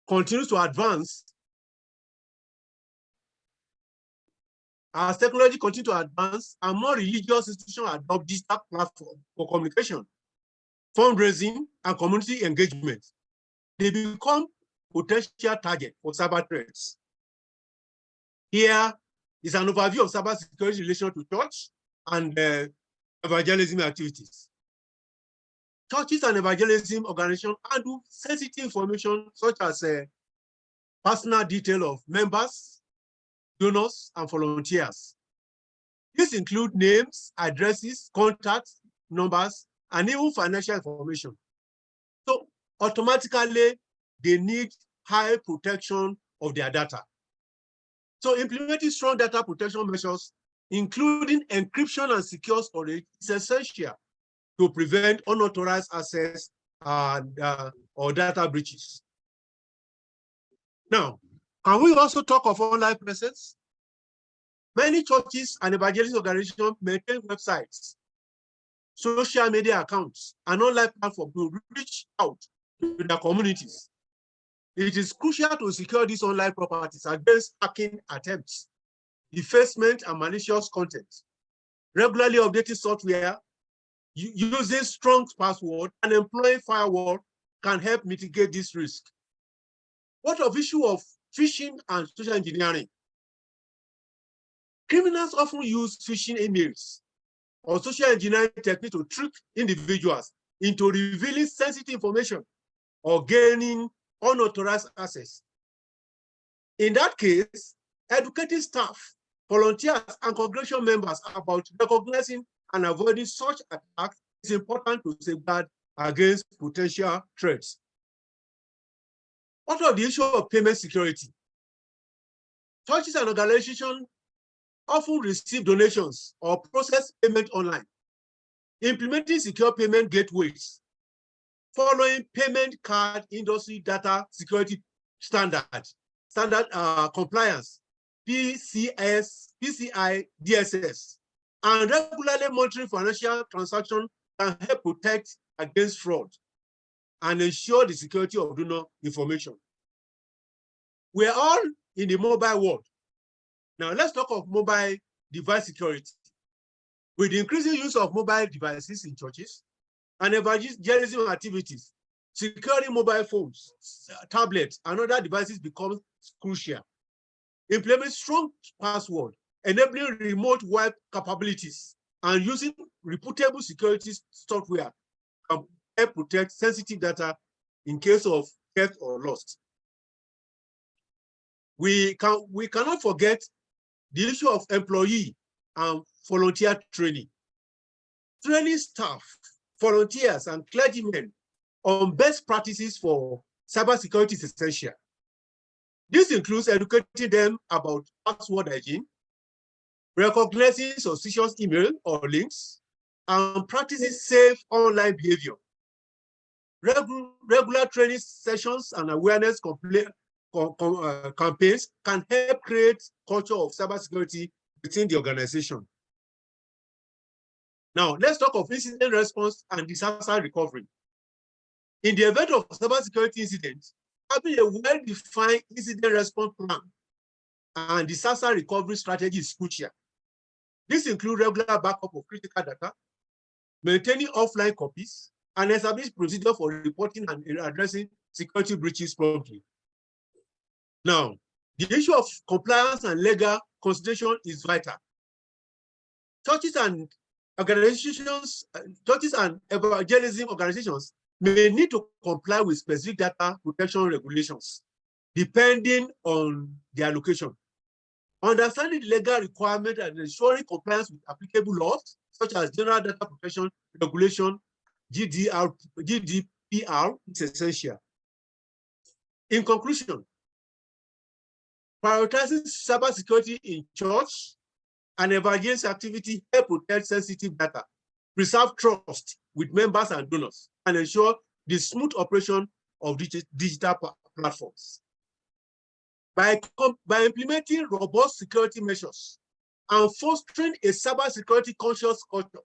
continues to advance, as technology continues to advance and more religious institutions adopt digital platforms for communication, fundraising, and community engagement, they become potential target for cyber threats. Here is an overview of cybersecurity in relation to church and evangelism activities. Churches and evangelism organizations handle sensitive information such as personal detail of members, donors, and volunteers. These include names, addresses, contact numbers, and even financial information. So automatically, they need high protection of their data. So implementing strong data protection measures, including encryption and secure storage, is essential to prevent unauthorized access or data breaches. Now, can we also talk of online presence? Many churches and evangelist organizations maintain websites, social media accounts, and online platforms to reach out to their communities. It is crucial to secure these online properties against hacking attempts, defacement, and malicious content. Regularly updating software, using strong password, and employing firewall can help mitigate this risk. What of issue of phishing and social engineering? Criminals often use phishing emails or social engineering techniques to trick individuals into revealing sensitive information or gaining unauthorized access. In that case, educating staff, volunteers, and congregation members about recognizing and avoiding such attacks is important to safeguard against potential threats. What of the issue of payment security? Churches and organizations often receive donations or process payment online. Implementing secure payment gateways, following payment card industry data security standard compliance, PCI DSS, and regularly monitoring financial transactions can help protect against fraud and ensure the security of donor information. We are all in the mobile world. Now let's talk of mobile device security. With the increasing use of mobile devices in churches and evangelism activities, securing mobile phones, tablets, and other devices becomes crucial. Implement strong password, enabling remote web capabilities, and using reputable security software can help protect sensitive data in case of theft or loss. We cannot forget the issue of employee and volunteer training. Training staff, volunteers, and clergymen on best practices for cybersecurity is essential. This includes educating them about password hygiene, recognizing suspicious email or links, and practicing safe online behavior. Regular training sessions and awareness campaigns can help create culture of cybersecurity within the organization. Now, let's talk of incident response and disaster recovery. In the event of cybersecurity incident, having a well-defined incident response plan and disaster recovery strategy is crucial. This includes regular backup of critical data, maintaining offline copies, and establish procedure for reporting and addressing security breaches promptly. Now, the issue of compliance and legal consideration is vital. Churches and organizations, churches and evangelism organizations may need to comply with specific data protection regulations, depending on their location. Understanding the legal requirement and ensuring compliance with applicable laws, such as General Data Protection Regulation, GDPR, is essential. In conclusion, prioritizing cybersecurity in church and evangelism activity help protect sensitive data, preserve trust with members and donors, and ensure the smooth operation of digital platforms. By implementing robust security measures and fostering a cybersecurity conscious culture,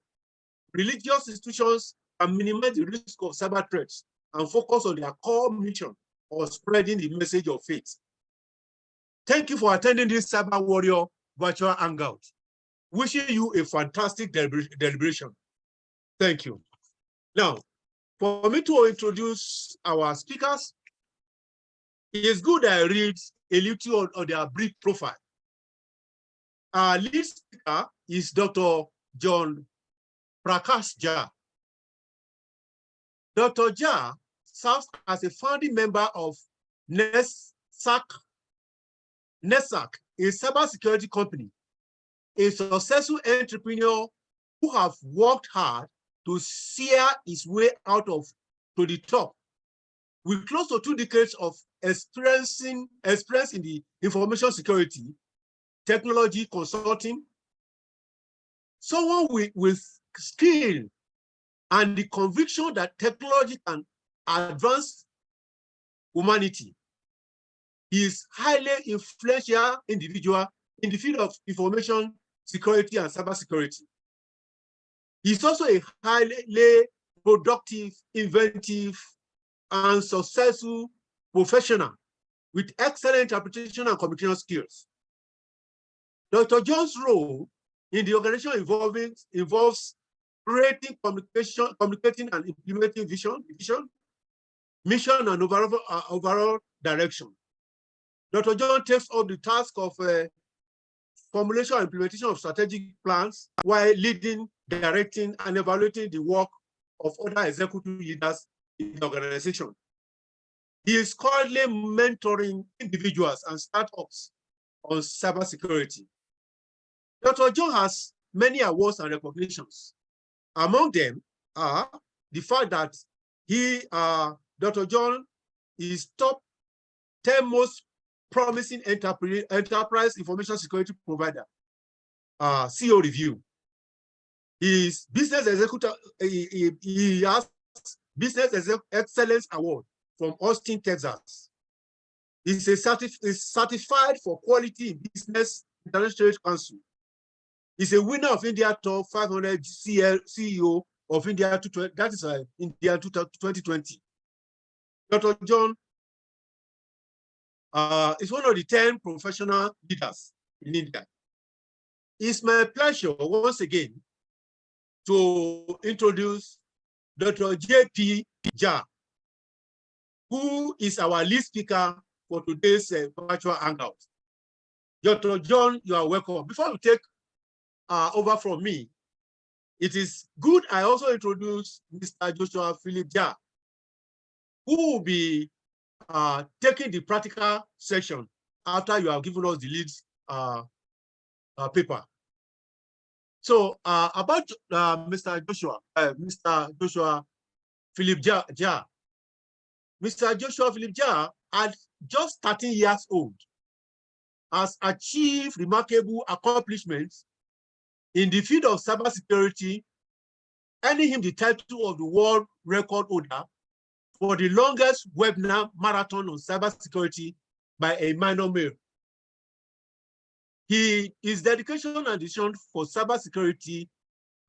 religious institutions can minimize the risk of cyber threats and focus on their core mission or spreading the message of faith. Thank you for attending this Cyber Warrior virtual hangout. Wishing you a fantastic deliberation. Thank you. Now, for me to introduce our speakers, it is good I read a little on their brief profile. Our lead speaker is Dr. John Prakash Jha. Dr. Jha serves as a founding member of NESAC, a cybersecurity company, a successful entrepreneur who have worked hard to steer his way out to the top, with close to 2 decades of experience in the information security, technology consulting. Someone with skill and the conviction that technology can advance humanity. He is highly influential individual in the field of information security and cybersecurity. He's also a highly productive, inventive, and successful professional with excellent interpretation and communication skills. Dr. John's role in the organization involves creating communicating and implementing vision, mission, and overall direction. Dr. John takes up the task of formulation and implementation of strategic plans while leading, directing, and evaluating the work of other executive leaders in the organization. He is currently mentoring individuals and startups on cybersecurity. Dr. John has many awards and recognitions. Among them are the fact that Dr. John is top 10 most promising enterprise information security provider, CEO review. His business executive, he has Business Excellence Award from Austin, Texas. He's certified for quality in business international council. He's a winner of India Top 500 CEO of India, that is India 2020. Dr. John is one of the 10 professional leaders in India. It's my pleasure once again to introduce Dr. J.P. Jha, who is our lead speaker for today's virtual hangout. Dr. John, you are welcome. Before you take over from me, it is good I also introduce Mr. Joshua Philip Jha, who will be taking the practical section after you have given us the lead paper. So about Mr. Joshua Philip Jha. Mr. Joshua Philip Jha, at just 13 years old, has achieved remarkable accomplishments in the field of cybersecurity, earning him the title of the world record holder for the longest webinar marathon on cybersecurity by a minor male. His dedication and decision for cybersecurity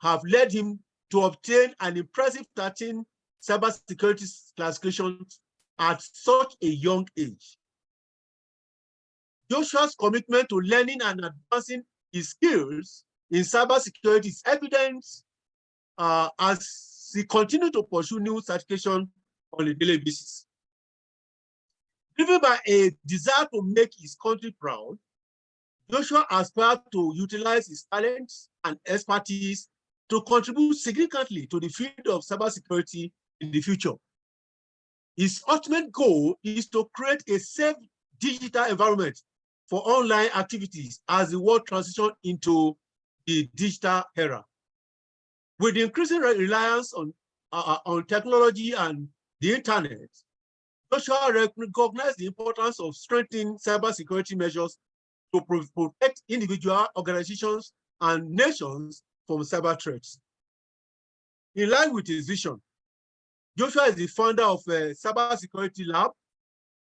have led him to obtain an impressive 13 cybersecurity classifications at such a young age. Joshua's commitment to learning and advancing his skills in cybersecurity is evident as he continues to pursue new certification on a daily basis. Driven by a desire to make his country proud, Joshua aspired to utilize his talents and expertise to contribute significantly to the field of cybersecurity in the future. His ultimate goal is to create a safe digital environment for online activities as the world transitions into the digital era. With the increasing reliance on technology and the internet, Joshua recognized the importance of strengthening cybersecurity measures to protect individual organizations and nations from cyber threats. In line with his vision, Joshua is the founder of Cybersecurity Lab,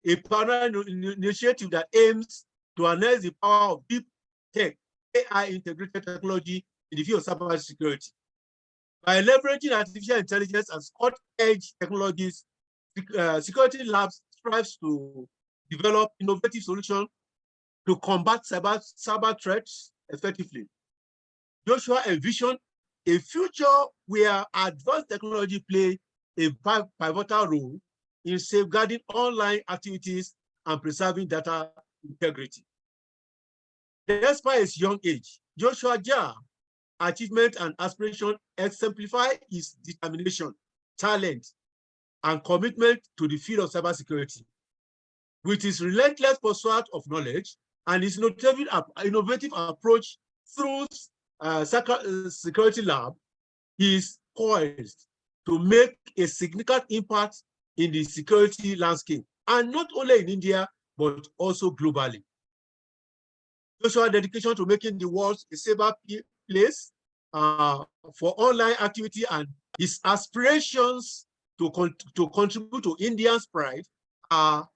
a partner initiative that aims to harness the power of deep tech, AI integrated technology in the field of cybersecurity. By leveraging artificial intelligence and cutting-edge technologies, Security Labs strives to develop innovative solutions to combat cyber threats effectively. Joshua envisioned a future where advanced technology play a pivotal role in safeguarding online activities and preserving data integrity. Despite his young age, Joshua Jah achievement and aspiration exemplify his determination, talent, and commitment to the field of cybersecurity. With his relentless pursuit of knowledge and his innovative approach through security lab, he is poised to make a significant impact in the security landscape, and not only in India, but also globally. Joshua's dedication to making the world a safer place for online activity and his aspirations to contribute to India's pride are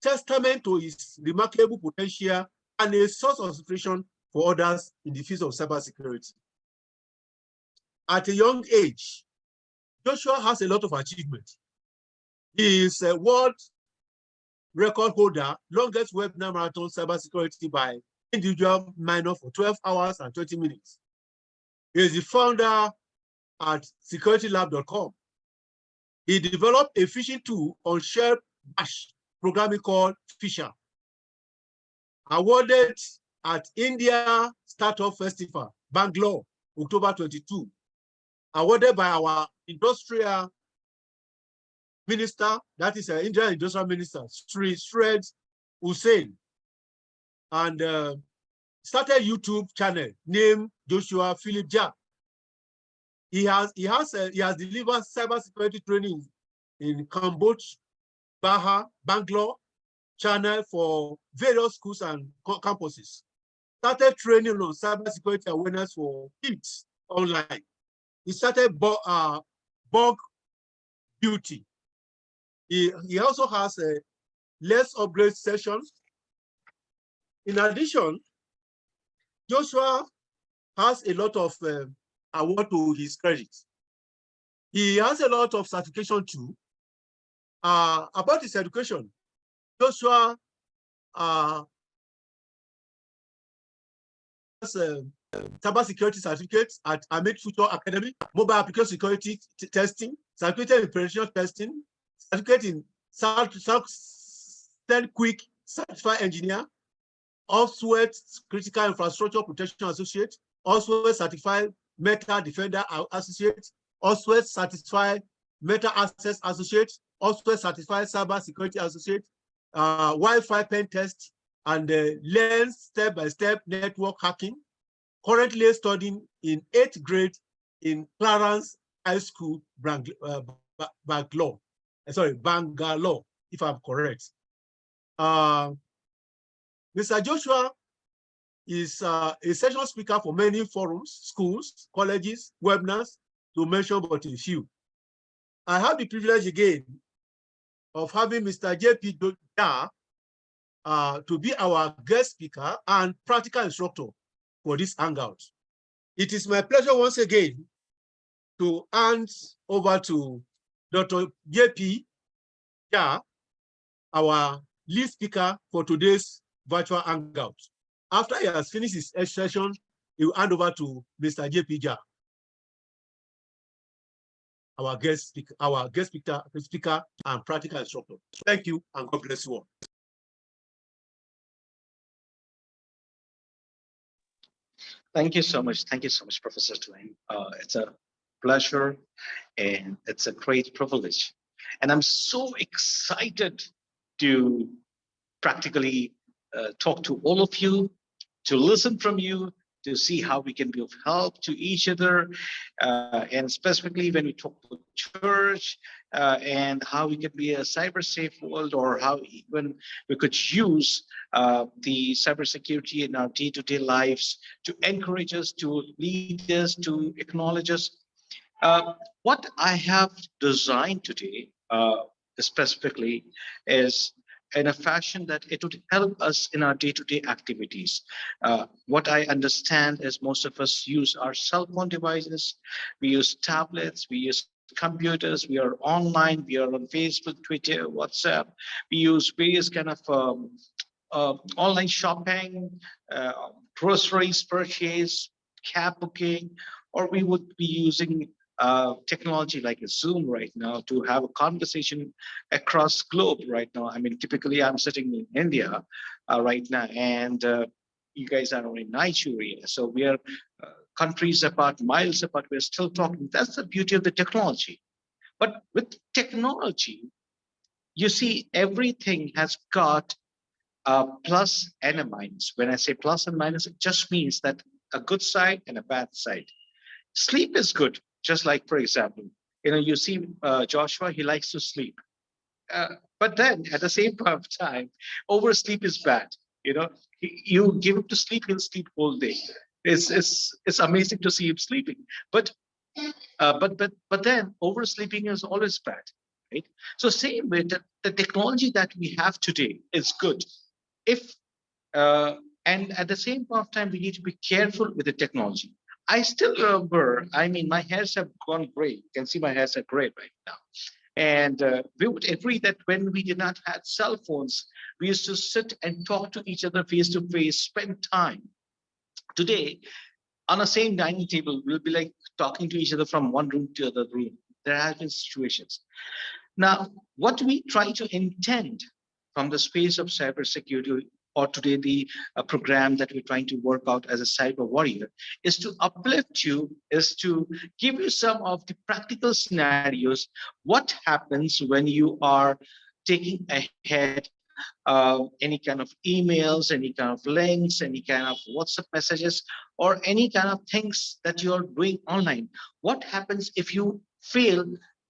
testament to his remarkable potential and a source of inspiration for others in the field of cybersecurity. At a young age, Joshua has a lot of achievements. He is a world record holder, longest webinar marathon cybersecurity by individual minor for 12 hours and 20 minutes. He is the founder at securitylab.com. He developed a phishing tool on shared bash programming called Fisher. Awarded at India Startup Festival, Bangalore, October 22. Awarded by our industrial minister, that is Indian industrial minister, Sri Shred Hussain, and started YouTube channel named Joshua Philip Jah. He has delivered cybersecurity training in Cambodia, Baha, Bangalore, channel for various schools and campuses. Started training on cybersecurity awareness for kids online. He started bug beauty. He also has a Let's Upgrade session. In addition, Joshua has a lot of award to his credit. He has a lot of certification too. About his education, Joshua has a cybersecurity certificate at Amit Future Academy, mobile application security testing, certificate in penetration testing, certificate in Quick certified engineer, Offsware critical infrastructure protection associate, Offsware certified Meta Defender associate, Offsware certified Meta Access associate, Offsware certified cyber security associate, Wi-Fi pen test, and learn step-by-step network hacking. Currently studying in 8th grade in Clarence High School, Bangalore, if I'm correct. Mr. Joshua is a session speaker for many forums, schools, colleges, webinars, to mention but a few. I have the privilege again of having Mr. J.P. Jah to be our guest speaker and practical instructor for this Hangout. It is my pleasure once again to hand over to Dr. J.P. Jah, our lead speaker for today's virtual Hangout. After he has finished his session, he will hand over to Mr. J.P. Jah, our guest speaker and practical instructor. Thank you, and God bless you all. Thank you so much. Thank you so much, Professor Twain. It's a pleasure and it's a great privilege. And I'm so excited to practically talk to all of you, to listen from you, to see how we can be of help to each other, and specifically when we talk to church, and how we can be a cyber safe world, or how even we could use the cybersecurity in our day-to-day lives to encourage us, to lead us, to acknowledge us. What I have designed today specifically is in a fashion that it would help us in our day-to-day activities. What I understand is most of us use our cell phone devices, we use tablets, we use computers, we are online, we are on Facebook, Twitter, WhatsApp. We use various kind of online shopping, uh, groceries purchase, cab booking, or we would be using technology like a Zoom right now to have a conversation across globe right now. I mean, typically I'm sitting in India right now, and you guys are in Nigeria, so we are countries apart, miles apart. We're still talking. That's the beauty of the technology. But with technology, you see, everything has got a plus and a minus. When I say plus and minus, it just means that a good side and a bad side. Sleep is good, just like, for example, you see Joshua, he likes to sleep. But then at the same point of time, oversleep is bad. You give him to sleep, he'll sleep all day. It's amazing to see him sleeping. But then oversleeping is always bad, right? So same way, the technology that we have today is good. If and at the same point of time, we need to be careful with the technology. I still remember, I mean, my hairs have gone gray. You can see my hairs are gray right now. And we would agree that when we did not have cell phones, we used to sit and talk to each other face to face, spend time. Today, on the same dining table, we'll be like talking to each other from one room to the other room. There have been situations. Now, what we try to intend from the space of cybersecurity, or today the program that we're trying to work out as a cyber warrior, is to uplift you, is to give you some of the practical scenarios. What happens when you are taking ahead any kind of emails, any kind of links, any kind of WhatsApp messages, or any kind of things that you're doing online? What happens if you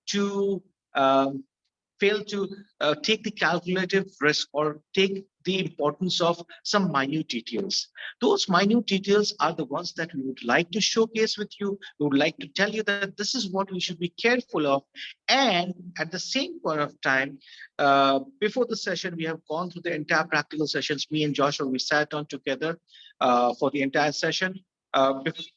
to um, fail to take the calculative risk or take the importance of some minute details? Those minute details are the ones that we would like to showcase with you. We would like to tell you that this is what we should be careful of. And at the same point of time, before the session, we have gone through the entire practical sessions. Me and Joshua, we sat on together for the entire session.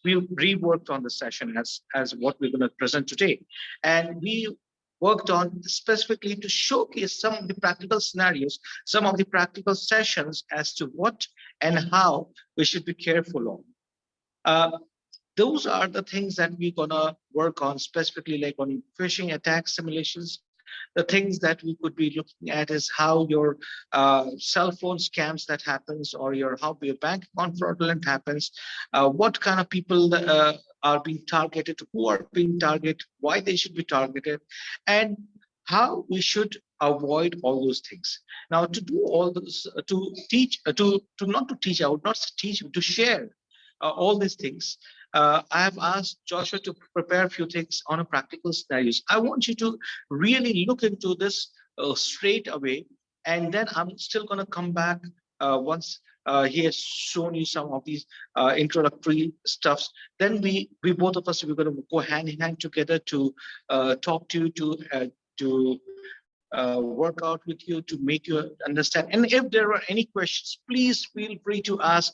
We reworked on the session as what we're going to present today. And we worked on specifically to showcase some of the practical scenarios, some of the practical sessions as to what and how we should be careful of. Those are the things that we're gonna work on specifically, like on phishing attack simulations. The things that we could be looking at is how your cell phone scams that happens, or how your bank account fraudulent happens, what kind of people are being targeted, who are being targeted, why they should be targeted, and how we should avoid all those things. Now, to do all this, to teach, to not to teach, I would not teach, to share all these things. I have asked Joshua to prepare a few things on a practical scenarios. I want you to really look into this straight away, and then I'm still going to come back once he has shown you some of these introductory stuffs. Then we both of us, we're going to go hand in hand together to talk to you, to work out with you, to make you understand. And if there are any questions, please feel free to ask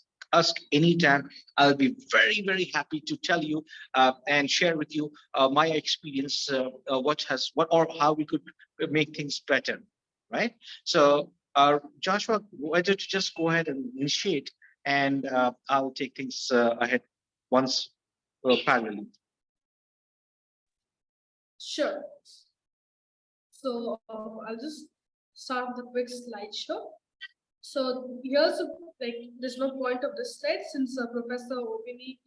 anytime. I'll be very, very happy to tell you and share with you my experience, what or how we could make things better, right? So Joshua, why don't you just go ahead and initiate, and I'll take things ahead once parallelly. Sure. So I'll just start with a quick slideshow. So here's there's no point of this slide since Professor Obini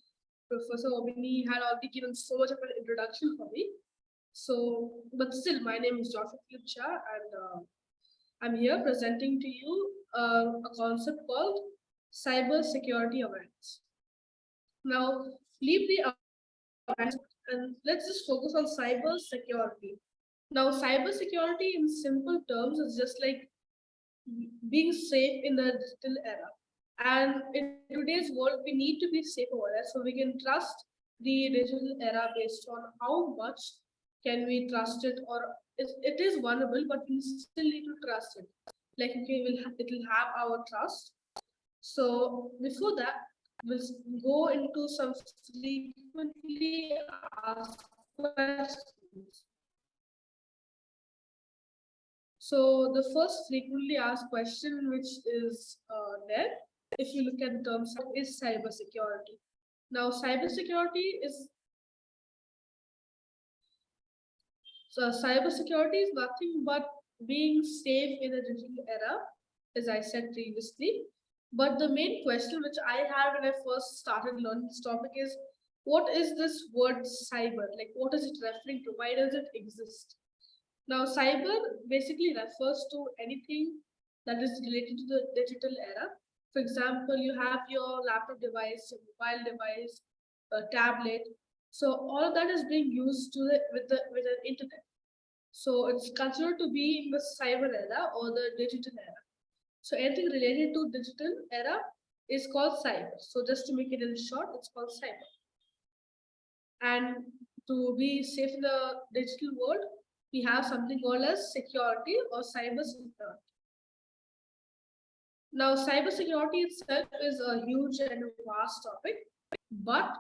had already given so much of an introduction for me. So, but still, my name is Joshua Shah, and I'm here presenting to you a concept called cyber security awareness. Now, leave the awareness and let's just focus on cyber security. Now, cyber security in simple terms is just like being safe in the digital era. And in today's world, we need to be safe over there so we can trust the digital era based on how much can we trust it, or it is vulnerable, but we still need to trust it. Like it will have our trust. So before that, we'll go into some frequently asked questions. So the first frequently asked question which is there, if you look at the terms, is cybersecurity. Now, cybersecurity is nothing but being safe in a digital era, as I said previously. But the main question which I had when I first started learning this topic is, what is this word cyber? Like, what is it referring to? Why does it exist? Now, cyber basically refers to anything that is related to the digital era. For example, you have your laptop device, your mobile device, a tablet. So all of that is being used with an internet. So it's considered to be in the cyber era or the digital era. So anything related to digital era is called cyber. So just to make it in short, it's called cyber. And to be safe in the digital world, we have something called as security or cyber security. Now, cybersecurity itself is a huge and vast topic, but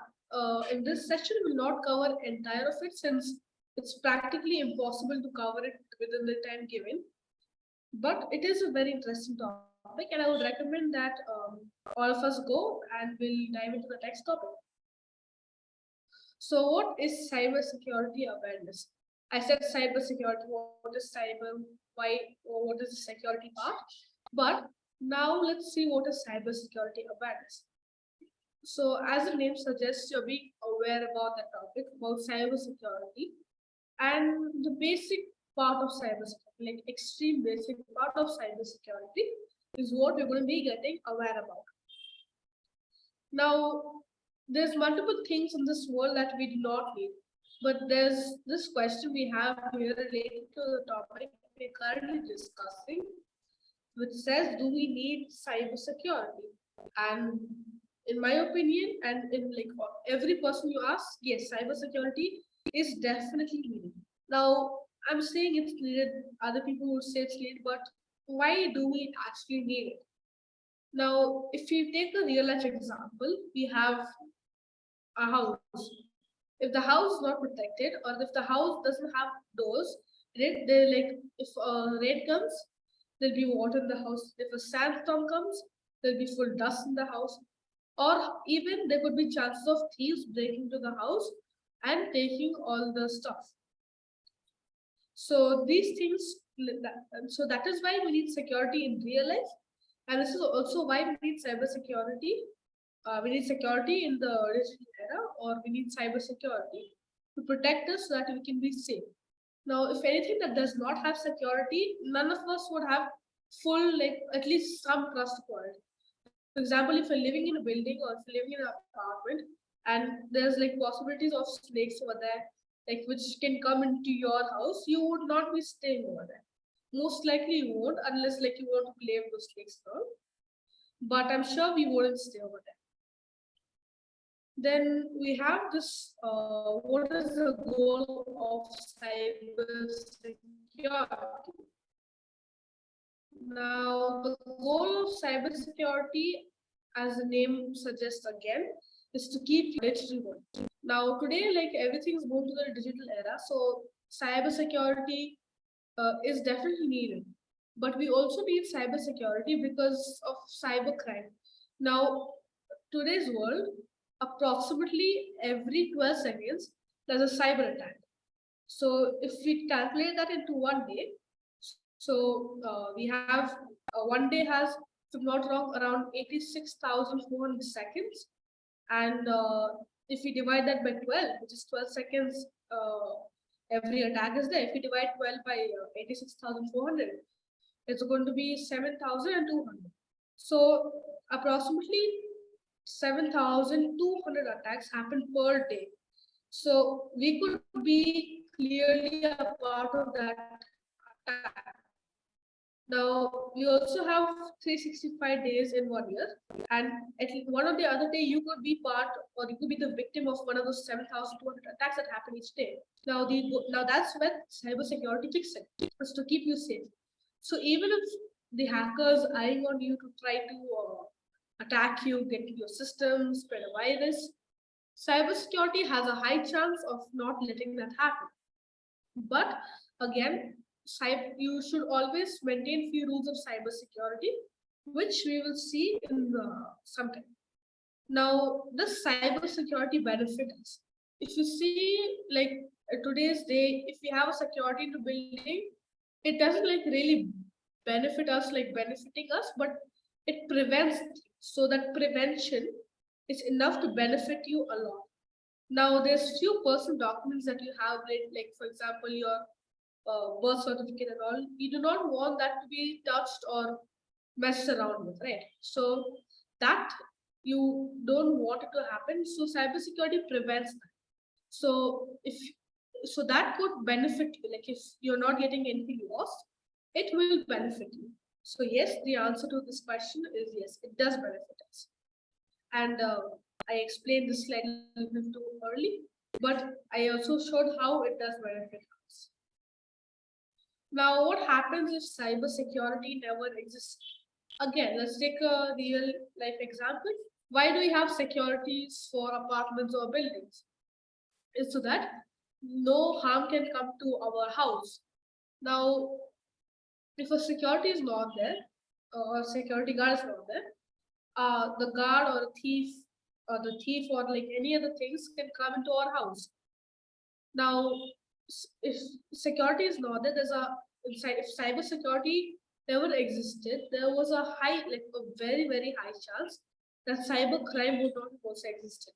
in this session, we will not cover entire of it since it's practically impossible to cover it within the time given. But it is a very interesting topic, and I would recommend that all of us go and we'll dive into the next topic. So, what is cybersecurity awareness? I said cybersecurity. What is cyber? Why? Or what is the security part? But now let's see what is cybersecurity awareness. So, as the name suggests, you're being aware about the topic about cybersecurity and the basic part of cybersecurity, like extreme basic part of cybersecurity, is what we're going to be getting aware about. Now, there's multiple things in this world that we do not need, but there's this question we have here related to the topic we're currently discussing, which says, do we need cybersecurity? And in my opinion, and in like every person you ask, yes, cybersecurity is definitely needed. Now, I'm saying it's needed, other people would say it's needed, but why do we actually need it? Now, if you take a real life example, we have a house. If the house is not protected, or if the house doesn't have doors, if rain comes, there'll be water in the house. If a sandstorm comes, there'll be full dust in the house. Or even there could be chances of thieves breaking into the house and taking all the stuff. So these things, so that is why we need security in real life. And this is also why we need cybersecurity. We need security in the digital era, or we need cybersecurity to protect us so that we can be safe. Now, if anything that does not have security, none of us would have full, like at least some trust for it. For example, if you're living in a building or if you're living in an apartment and there's like possibilities of snakes over there, like which can come into your house, you would not be staying over there. Most likely you won't, unless like you want to play with those snakes now. But I'm sure we wouldn't stay over there. Then we have this, what is the goal of cybersecurity? Now, the goal of cybersecurity, as the name suggests again, is to keep digital world. Now, today, like everything is moved to the digital era, so cybersecurity is definitely needed. But we also need cybersecurity because of cybercrime. Now, today's world, approximately every 12 seconds, there's a cyber attack. So if we calculate that into one day, so we have one day has, if I'm not wrong, around 86,400 seconds. And if we divide that by 12, which is 12 seconds, every attack is there. If we divide 12 by 86,400, it's going to be 7,200. So approximately 7,200 attacks happen per day. So we could be clearly a part of that attack. Now, we also have 365 days in 1 year, and at least one or the other day, you could be part, or you could be the victim of one of those 7,200 attacks that happen each day. Now, that's when cybersecurity kicks in, is to keep you safe. So even if the hackers eyeing on you to try to attack you, get into your system, spread a virus, cybersecurity has a high chance of not letting that happen. But again, you should always maintain few rules of cybersecurity, which we will see in some time. Now, does cybersecurity benefit us? If you see, like today's day, if we have a security in the building, it doesn't like really benefit us, like benefiting us, but it prevents. So that prevention is enough to benefit you a lot. Now, there's few personal documents that you have, like for example, your birth certificate and all. You do not want that to be touched or messed around with, right? So that you don't want it to happen. So cybersecurity prevents that. So that could benefit you. Like if you're not getting anything lost, it will benefit you. So yes, the answer to this question is yes, it does benefit us. And I explained this slide a little too early, but I also showed how it does benefit us. Now, what happens if cybersecurity never exists? Again, let's take a real life example. Why do we have securities for apartments or buildings? Is so that no harm can come to our house. Now, if a security is not there, or security guard is not there, the guard or the thief or like any other things can come into our house. Now, if security is not there, if cyber security never existed, there was a very, very high chance that cyber crime would not have also existed.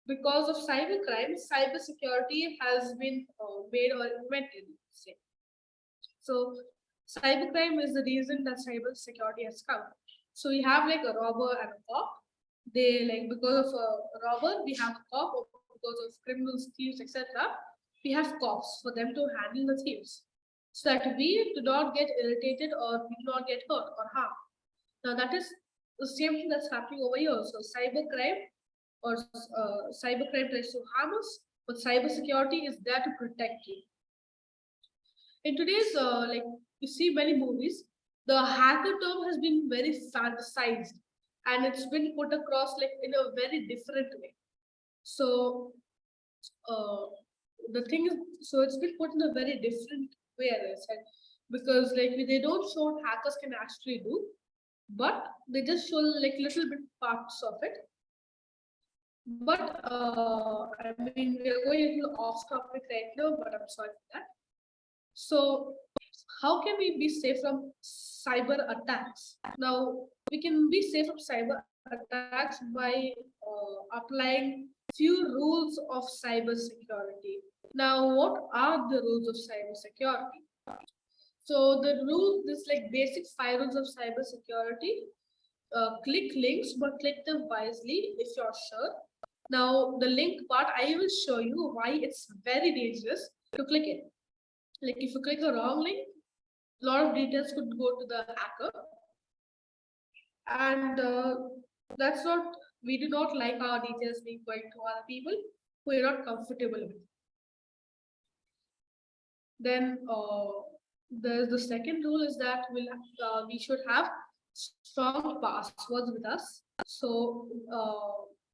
Because of cyber crime, cyber security has been made or invented, say. So cybercrime is the reason that cyber security has come. So we have like a robber and a cop. They like because of a robber, we have a cop, or because of criminals, thieves, etc. We have cops for them to handle the thieves, so that we do not get irritated or we do not get hurt or harmed. Now that is the same thing that's happening over here. So cybercrime or cybercrime tries to harm us, but cybersecurity is there to protect you. In today's you see many movies, the hacker term has been very fantasized and it's been put across like in a very different way. So the thing is, so it's been put in a very different way, as I said, because like they don't show what hackers can actually do, but they just show like little bit parts of it. But I mean, we are going a little off topic right now, but I'm sorry for that. So how can we be safe from cyber attacks? Now, we can be safe from cyber attacks by applying few rules of cyber security. Now, what are the rules of cyber security? So the rules, this like basic 5 rules of cyber security. Click links, but click them wisely if you're sure. Now, the link part, I will show you why it's very dangerous to click it. Like if you click a wrong link, a lot of details could go to the hacker. And that's not, we do not like our details being going to other people who are not comfortable with. Then the second rule is that we should have strong passwords with us. So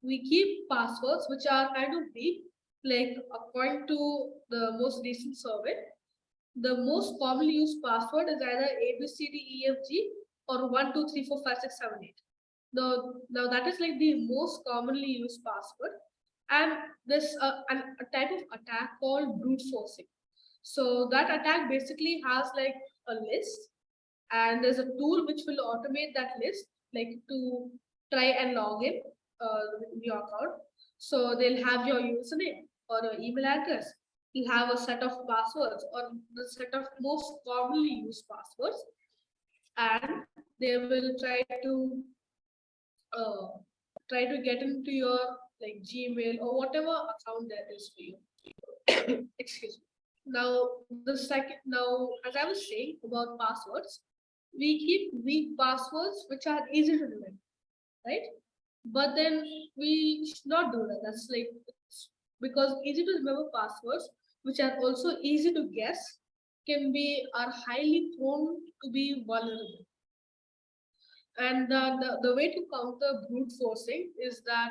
we keep passwords which are kind of weak, like according to the most recent survey, the most commonly used password is either ABCDEFG or 1 2 3 4 5 6 7 8. Now that is like the most commonly used password, and there's a type of attack called brute forcing. So that attack basically has like a list, and there's a tool which will automate that list, like to try and log in your account. So they'll have your username or your email address. You have a set of passwords or the set of most commonly used passwords, and they will try to get into your like Gmail or whatever account there is for you. Excuse me. Now as I was saying about passwords, we keep weak passwords which are easy to remember, right? But then we should not do that. That's like, because easy to remember passwords which are also easy to guess are highly prone to be vulnerable. And the way to counter brute forcing is that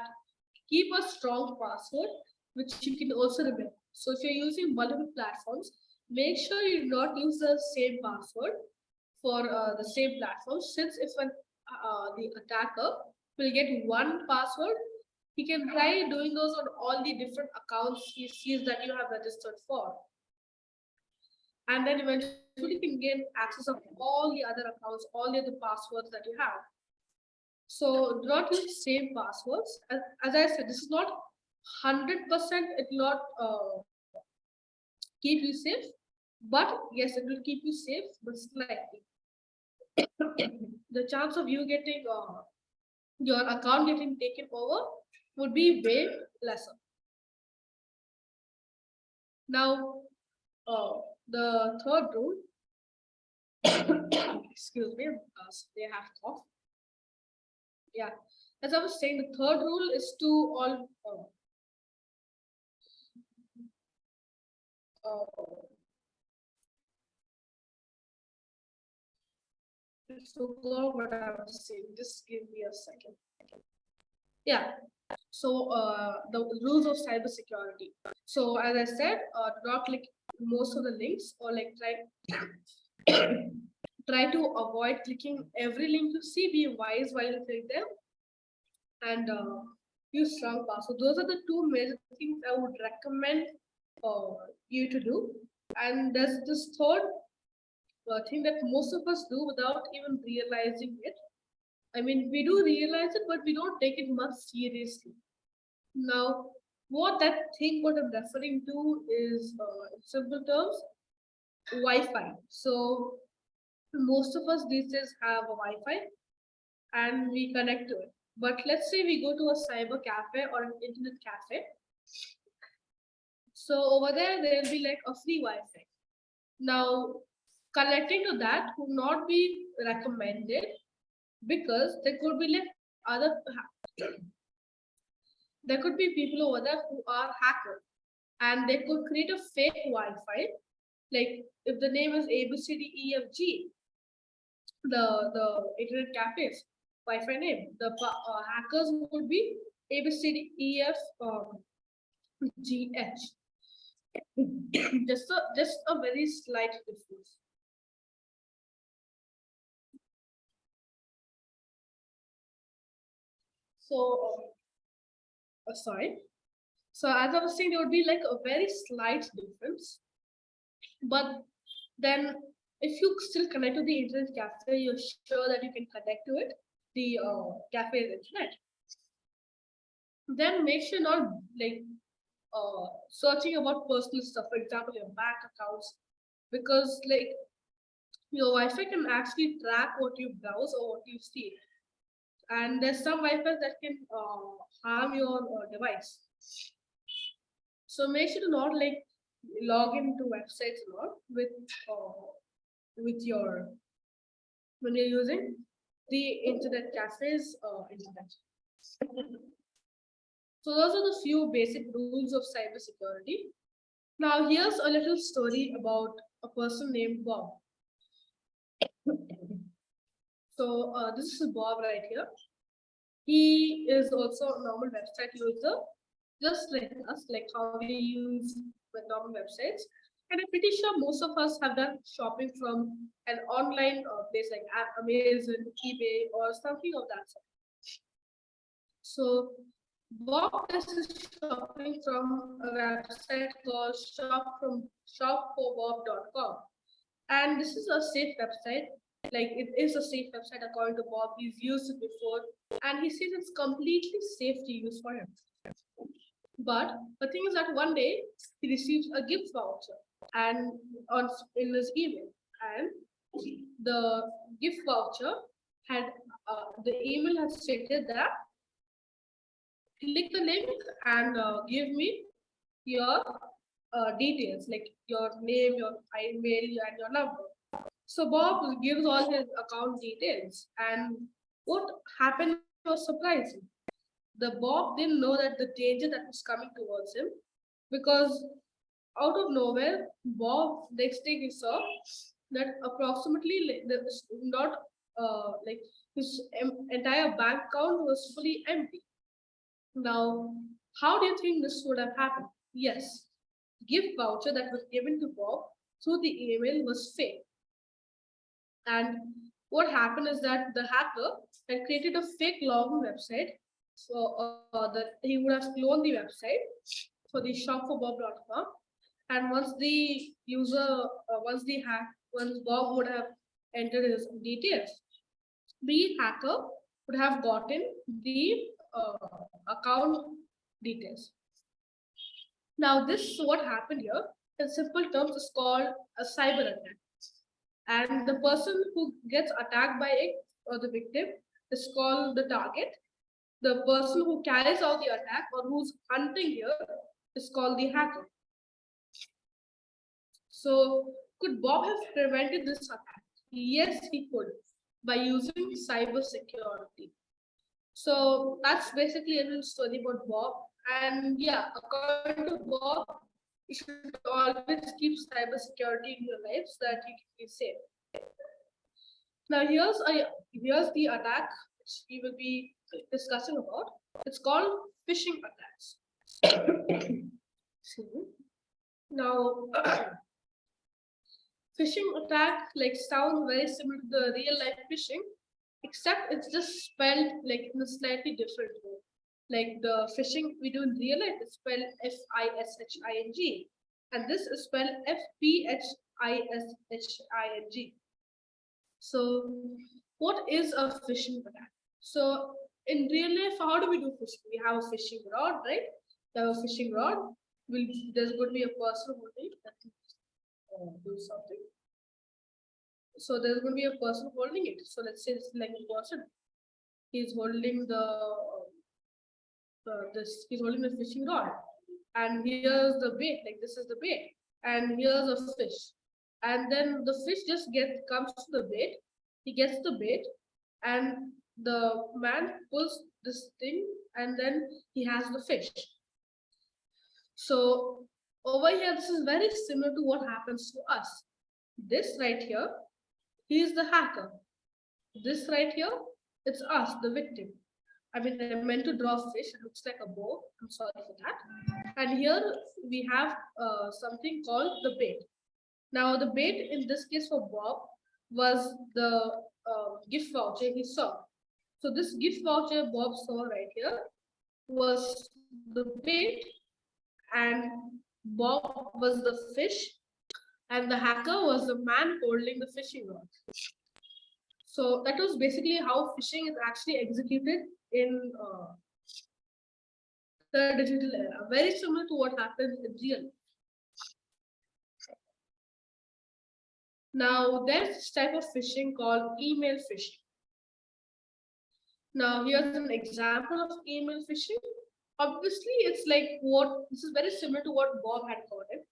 keep a strong password which you can also remember. So if you're using multiple platforms, make sure you do not use the same password for the same platform, since if the attacker will get one password, he can try doing those on all the different accounts he sees that you have registered for. And then eventually you can gain access of all the other accounts, all the other passwords that you have. So do not use the same passwords. As I said, this is not 100%, it will not keep you safe, but yes, it will keep you safe, but slightly. The chance of you getting your account getting taken over would be way lesser. Now, the third rule, excuse me, they have cough. Yeah, as I was saying, the third rule is to all forgot what I was saying. Just give me a second. Yeah. So the rules of cybersecurity. So as I said, do not click most of the links, or like try to avoid clicking every link you see. Be wise while you click them, and use strong password. Those are the two major things I would recommend you to do. And there's this third thing that most of us do without even realizing it. I mean, we do realize it, but we don't take it much seriously. Now, what that thing what I'm referring to is, in simple terms, Wi-Fi. So most of us these days have a Wi-Fi and we connect to it. But let's say we go to a cyber cafe or an internet cafe. So over there, there'll be like a free Wi-Fi. Now, connecting to that would not be recommended, because there could be like other there could be people over there who are hackers, and they could create a fake Wi-Fi. Like if the name is ABCDEFG, the internet cafes Wi-Fi name, the hackers would be ABCDEF GH. just a very slight difference. So sorry. So as I was saying, there would be like a very slight difference. But then if you still connect to the internet cafe, you're sure that you can connect to it, the cafe internet. Then make sure not like searching about personal stuff, for example, your bank accounts, because like your Wi-Fi can actually track what you browse or what you see. And there's some Wi-Fi that can harm your device. So make sure to not like log into websites a lot with your when you're using the internet cafes internet. So those are the few basic rules of cybersecurity. Now here's a little story about a person named Bob. So this is Bob right here. He is also a normal website user, just like us, like how we use the normal websites. And I'm pretty sure most of us have done shopping from an online place like Amazon, eBay, or something of that sort. So Bob does his shopping from a website called shopforbob.com. And this is a safe website. Like it is a safe website according to Bob. He's used it before, and he says it's completely safe to use for him. But the thing is that one day he receives a gift voucher and in his email, and the gift voucher had the email had stated that click the link and give me your details, like your name, your email, and your number. So Bob gives all his account details, and what happened was surprising. The Bob didn't know that the danger that was coming towards him, because out of nowhere, Bob next day he saw that approximately not like his entire bank account was fully empty. Now, how do you think this would have happened? Yes, gift voucher that was given to Bob through the email was fake. And what happened is that the hacker had created a fake login website. So that he would have cloned the website for the shopforbob.com. And once the user, once Bob would have entered his details, the hacker would have gotten the account details. Now, this what happened here in simple terms is called a cyber attack. And the person who gets attacked by it or the victim is called the target. The person who carries out the attack or who's hunting here is called the hacker. So, could Bob have prevented this attack? Yes, he could by using cyber security. So that's basically a little story about Bob. And yeah, according to Bob, you should always keep cyber security in your life so that you can be safe. Now here's the attack which we will be discussing about. It's called phishing attacks. Now phishing attack sounds very similar to the real life phishing, except it's just spelled in a slightly different way. Like the phishing we do in real life is spelled Fishing, and this is spelled Phishing. So, what is a phishing attack? So, in real life, how do we do phishing? We have a fishing rod, right? We have a fishing rod. There's going to be a person holding that do something. So there's going to be a person holding it. So let's say it's like a person. He's holding he's holding the fishing rod, and here's the bait. This is the bait, and here's a fish, and then the fish just comes to the bait. He gets the bait, and the man pulls this thing, and then he has the fish. So over here, this is very similar to what happens to us. This right here, he is the hacker. This right here, it's us, the victim. I mean, I meant to draw a fish. It looks like a bow. I'm sorry for that. And here we have something called the bait. Now, the bait in this case for Bob was the gift voucher he saw. So this gift voucher Bob saw right here was the bait, and Bob was the fish, and the hacker was the man holding the fishing rod. So that was basically how phishing is actually executed in the digital era. Very similar to what happens in real. Now there's this type of phishing called email phishing. Now here's an example of email phishing. Obviously, it's this is very similar to what Bob had gotten.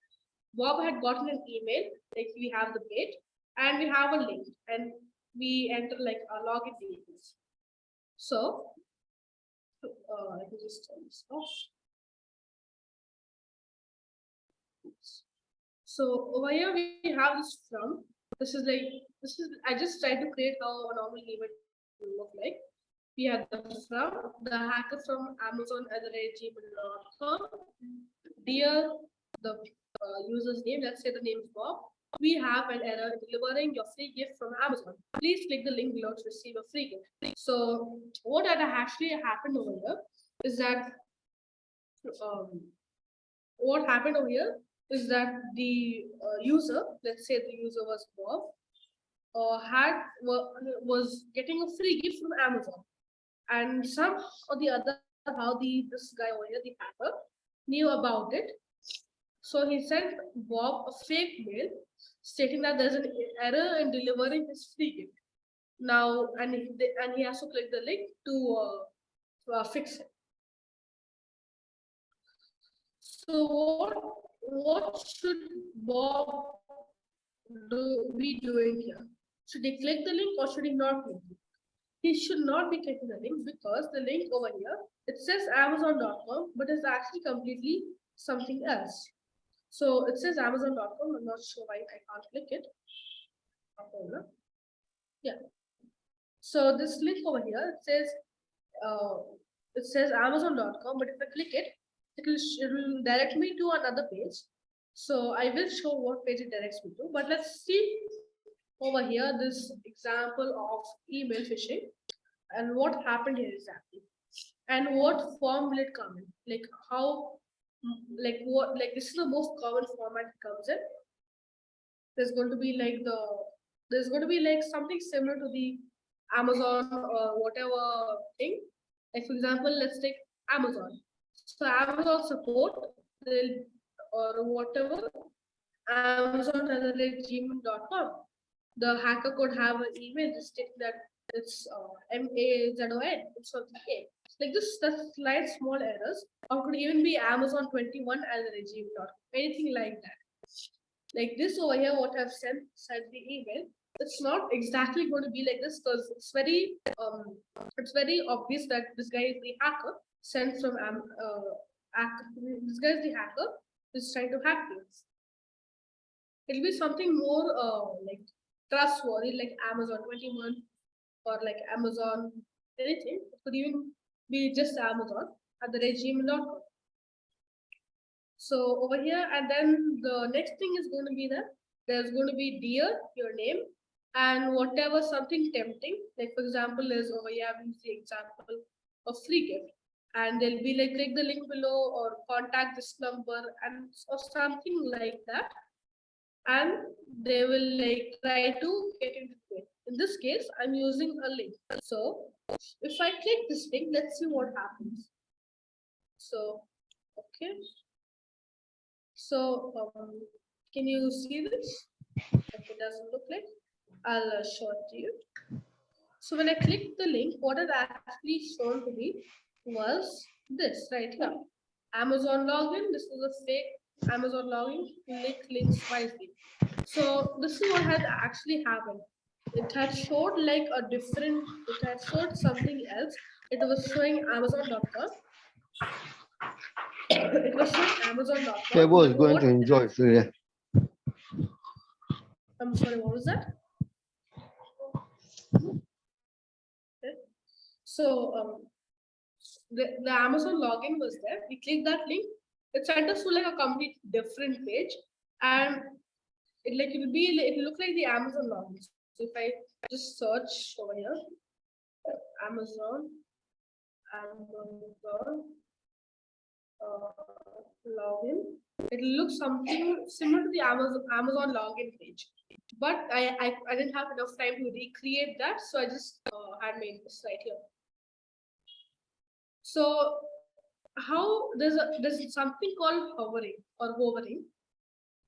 Bob had gotten an email, we have the bait, and we have a link, and we enter a login details. So, let me just turn this off. So over here we have this from. I just tried to create how a normal email will look like. We have the hacker from Amazon@gmail.com. Dear the user's name, let's say the name is Bob. We have an error delivering your free gift from Amazon. Please click the link below to receive a free gift. So what had actually happened over here is that the user, let's say the user was Bob, was getting a free gift from Amazon, and some or the other how this guy over here, the hacker, knew about it. So he sent Bob a fake mail stating that there's an error in delivering his free gift. Now, and he has to click the link to fix it. So what should Bob be doing here? Should he click the link or should he not click it? He should not be clicking the link because the link over here, it says Amazon.com, but it's actually completely something else. So it says Amazon.com. I'm not sure why I can't click it. Yeah. So this link over here, it says Amazon.com, but if I click it, it will direct me to another page. So I will show what page it directs me to, but let's see over here this example of email phishing and what happened here exactly, and what form will it come in, like how, like what, like this is the most common format it comes in. There's going to be like there's going to be like something similar to the Amazon or whatever thing. Like for example, let's take Amazon. So Amazon support they'll or whatever Amazon@gmail.com. The hacker could have an email just stating that it's MAZON, it's something A. Like this, that's slight small errors, or could even be Amazon21@gmail.com, anything like that. Like this over here, what I've sent the email, it's not exactly going to be like this because it's very obvious that this guy is the hacker sent from this guy is the hacker who's trying to hack things. It'll be something more like trustworthy, like Amazon21 or like Amazon anything. It could even be just Amazon at the gmail.com. So over here, and then the next thing is going to be that there's going to be dear your name and whatever something tempting. Like for example, is over here we see example of free gift, and they'll be like click the link below or contact this number and or something like that, and they will like try to get into it. In this case, I'm using a link. So if I click this link, let's see what happens. So okay. So can you see this? If it doesn't look like, I'll show it to you. So when I click the link, what it actually shown to me was this right here. Amazon login. This is a fake Amazon login. Click links wisely. So this is what had actually happened. It had showed like a different. It had showed something else. It was showing Amazon.com. It was showing Amazon.com. Kevo is going to enjoy today. I'm sorry, what was that? Okay. So the Amazon login was there. We clicked that link. It sent us to like a complete different page, and it will be it will look like the Amazon login. So if I just search over here, Amazon login, it will look something similar to the Amazon login page. But I didn't have enough time to recreate that, so I just had made this right here. So how there's something called hovering,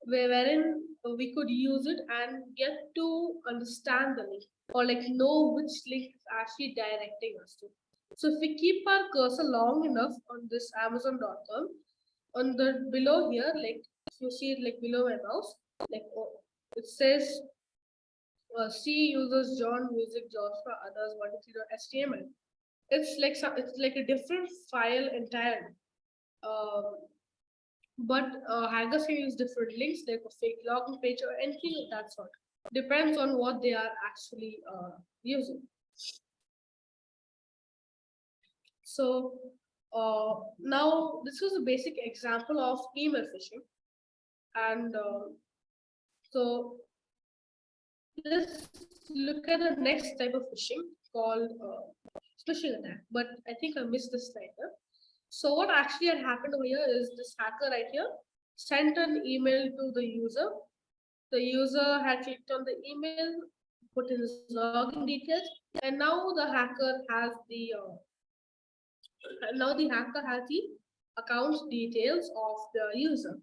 wherein we could use it and get to understand the link or like know which link is actually directing us to. So if we keep our cursor long enough on this Amazon.com, on the below here, like if you see it like below my mouse, like it says C users John music Joshua others 123.html. It's like a different file entirely. But hackers can use different links, like a fake login page or anything of that sort. Depends on what they are actually using. So now this was a basic example of email phishing, and so let's look at the next type of phishing called phishing attack. But I think I missed this slide here. So what actually had happened over here is this hacker right here sent an email to the user. The user had clicked on the email, put in his login details, and now the hacker has the account details of the user.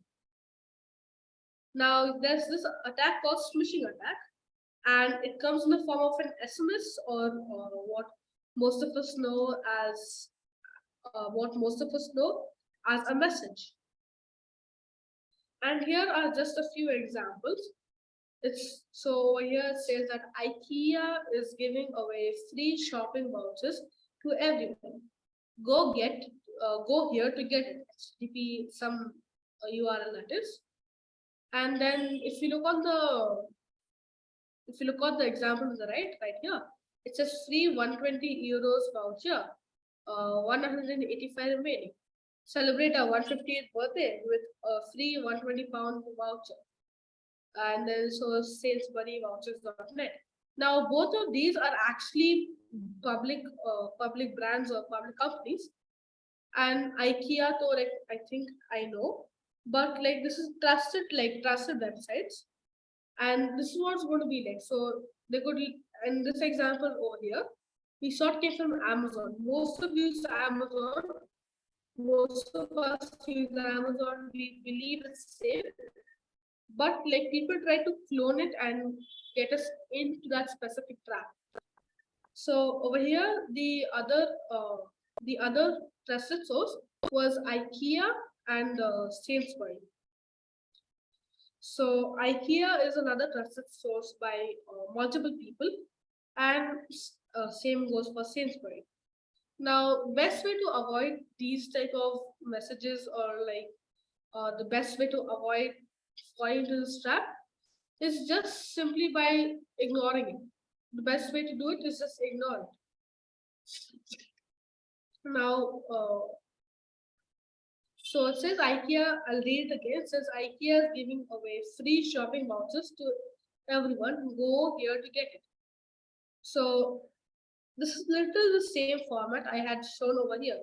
Now there's this attack called smishing attack, and it comes in the form of an SMS or what most of us know as a message. And here are just a few examples. So here it says that IKEA is giving away free shopping vouchers to everyone. Go here to get it. HTTP some URL that is. And then if you look at the example to the right here, it says free 120 euros voucher, 185 remaining. celebrate our 150th birthday with a free 120-pound voucher. And then so Sainsbury-vouchers.net. Now, both of these are actually public brands or public companies. And IKEA, though, like I think I know, but like this is trusted websites, and this is what's going to be like. So they could, in this example over here, we saw it came from Amazon. Most of you use Amazon. Most of us use Amazon. We believe it's safe, but like people try to clone it and get us into that specific trap. So over here, the other trusted source was IKEA and Sainsbury. So IKEA is another trusted source by multiple people, and same goes for Sainsbury. Now, best way to avoid these type of messages, or like the best way to avoid falling into this trap is just simply by ignoring it. The best way to do it is just ignore it. Now, so it says IKEA, I'll read it again. It says IKEA is giving away free shopping vouchers to everyone who go here to get it. So this is literally the same format I had shown over here.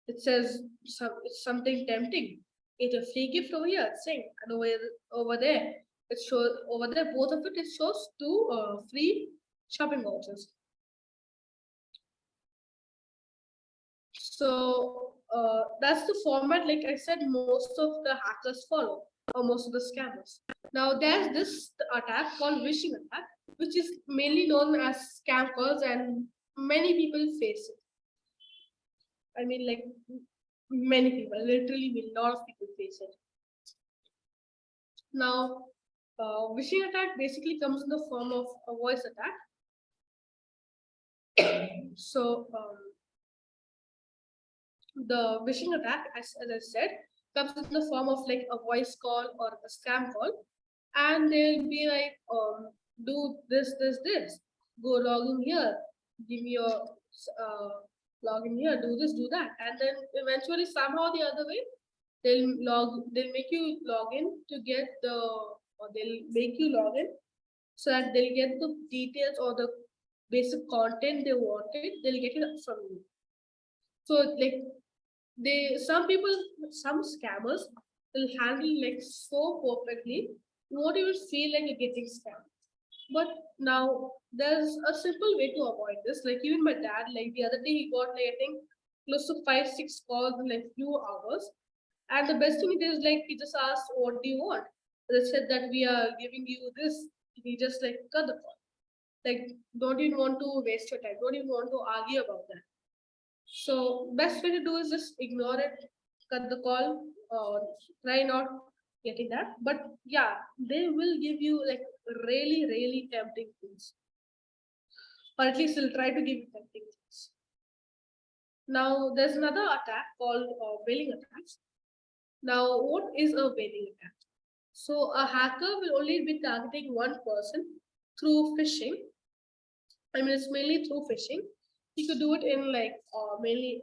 It says it's something tempting. It's a free gift over here, it's saying, and over there, it shows over there, both of it shows two free shopping vouchers. So that's the format, like I said, most of the hackers follow, or most of the scammers. Now there's this attack called phishing attack, which is mainly known as scam calls, and many people face it. I mean, like many people, literally a lot of people face it. Now, phishing attack basically comes in the form of a voice attack. So the phishing attack, as I said, comes in the form of like a voice call or a scam call, and they'll be like, do this, go log in here, give me your log in here, do this, do that, and then eventually somehow the other way, they'll make you log in to get or they'll make you log in so that they'll get the details or the basic content they wanted, they'll get it from you. So like some scammers will handle like so perfectly, you won't even feel like you're getting scammed. But now there's a simple way to avoid this. Like even my dad, like the other day, he got like I think close to 5-6 calls in like few hours. And the best thing it is like he just asked, "What do you want?" They said that we are giving you this. He just like cut the call. Like don't even want to waste your time. Don't even want to argue about that. So best way to do is just ignore it, cut the call, try not getting that. But yeah, they will give you like really tempting things, or at least they'll try to give you tempting things. Now there's another attack called whaling attacks. Now what is a whaling attack? So a hacker will only be targeting one person through phishing. I mean, it's mainly through phishing. You could do it in like mainly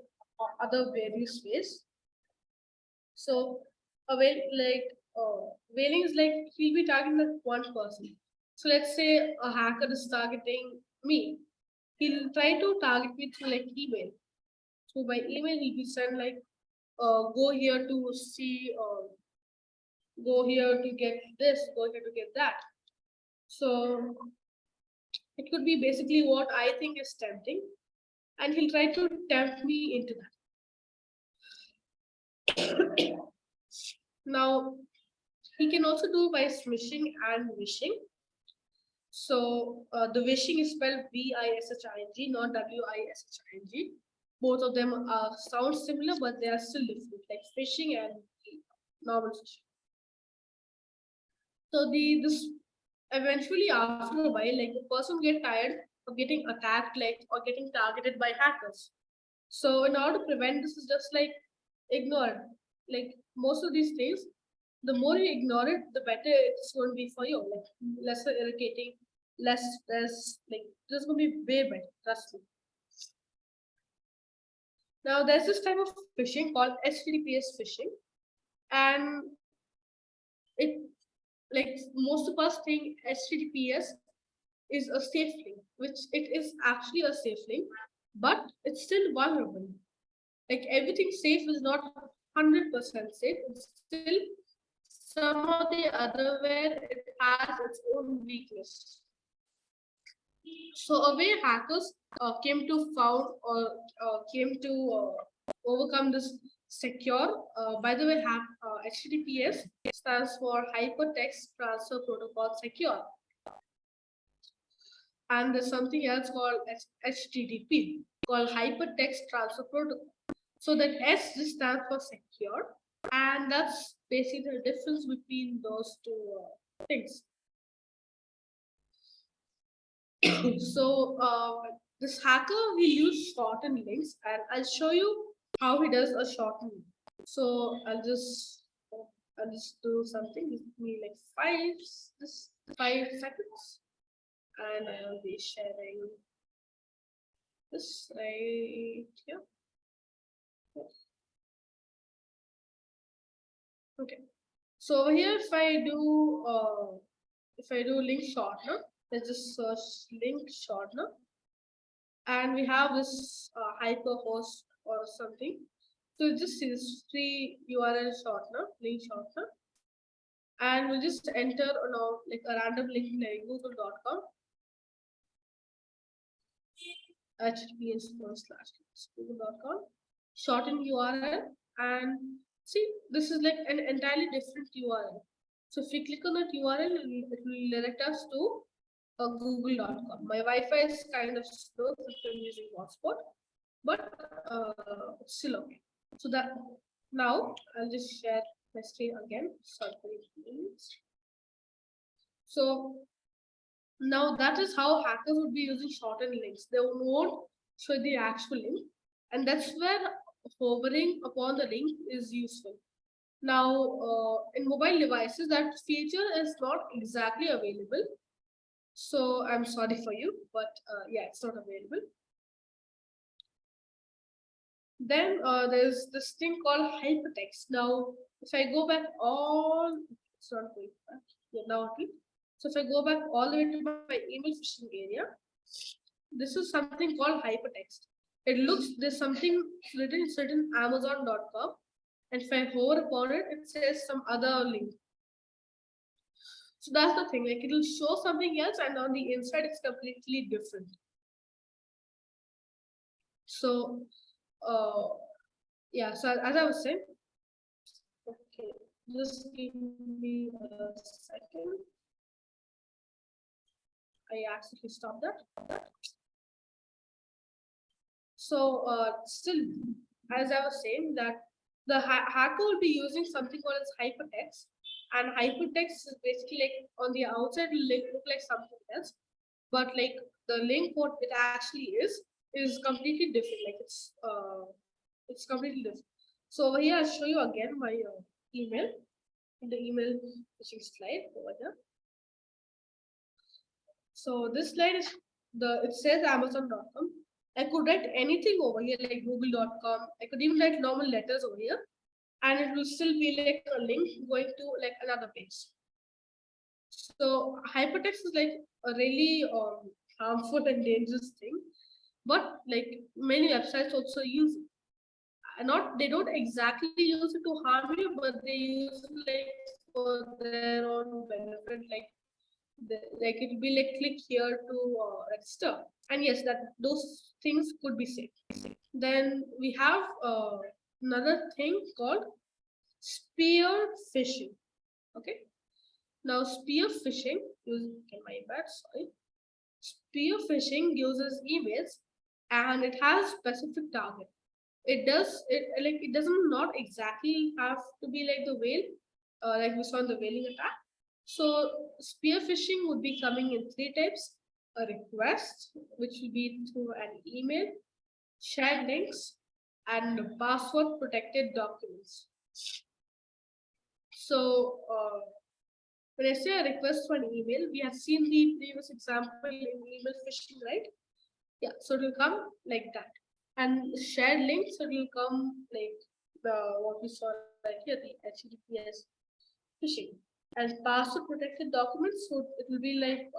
other various ways. So whaling is like he'll be targeting that one person. So let's say a hacker is targeting me. He'll try to target me through like email. So by email he'll be sent like go here to see, go here to get this, go here to get that. So it could be basically what I think is tempting, and he'll try to tempt me into that. Now, he can also do by smishing and wishing. So the wishing is spelled wishing, not wishing. Both of them sound similar, but they are still different, like phishing and normal phishing. So this eventually after a while, like the person get tired of getting attacked, like or getting targeted by hackers. So in order to prevent this, is just like ignore it. Like most of these things, the more you ignore it, the better it's going to be for you. Like less irritating, less stress. Like this is going to be way better. Trust me. Now there's this type of phishing called HTTPS phishing, and it, like most of us think HTTPS is a safe link, which it is actually a safe link, but it's still vulnerable. Like everything safe is not 100% safe. It's still some or the other where it has its own weakness. So a way hackers came to found or came to overcome this secure. By the way, HTTPS stands for Hypertext Transfer Protocol Secure, and there's something else called HTTP, called Hypertext Transfer Protocol. So that S just stands for secure, and that's basically the difference between those two things. So this hacker, he used shortened links, and I'll show you how he does a shortened link. So I'll just do something. Give me like 5 seconds, and I'll be sharing this right here. Okay. So over here, if I do link shortener, let's just search link shortener, and we have this hyperhost or something. So just see this free URL shortener, link shortener, and we'll just enter like a random link like google.com, https://google.com, shorten URL, and see, this is like an entirely different URL. So if we click on that URL, it will direct us to google.com. My Wi-Fi is kind of slow since I'm using hotspot, but it's still okay. So that now I'll just share my screen again. Sorry for the inconvenience. So now that is how hackers would be using shortened links. They won't show the actual link, and that's where hovering upon the link is useful. Now, in mobile devices, that feature is not exactly available. So I'm sorry for you, but yeah, it's not available. Then there's this thing called hypertext. Now, if I go back it's not going back. Yeah, now okay. So if I go back all the way to my email phishing area, this is something called hypertext. It looks, there's something written Amazon.com, and if I hover upon it, it says some other link. So that's the thing, like it'll show something else, and on the inside it's completely different. So yeah, so as I was saying, okay, just give me a second. I actually stopped that. So still, as I was saying, that the hacker will be using something called as hypertext, and hypertext is basically like on the outside link look like something else, but like the link what it actually is completely different. Like it's completely different. So over here I'll show you again my email in the email phishing slide over here. So this slide is it says Amazon.com. I could write anything over here like Google.com. I could even write normal letters over here, and it will still be like a link going to like another page. So hypertext is like a really harmful and dangerous thing, but like many websites also use it. They don't exactly use it to harm you, but they use it like for their own benefit. Like it will be like click here to register, and yes, that those things could be safe. Then we have another thing called spear phishing. Okay, now spear phishing spear phishing uses emails, and it has specific target. It doesn't not exactly have to be like the whale, like we saw in the whaling attack. So spear phishing would be coming in 3 types: a request, which will be through an email, shared links, and password protected documents. So when I say a request for an email, we have seen the previous example in email phishing, right? Yeah, so it will come like that. and shared links, it will come like the what we saw right here, the HTTPS phishing. And password protected documents, so it will be like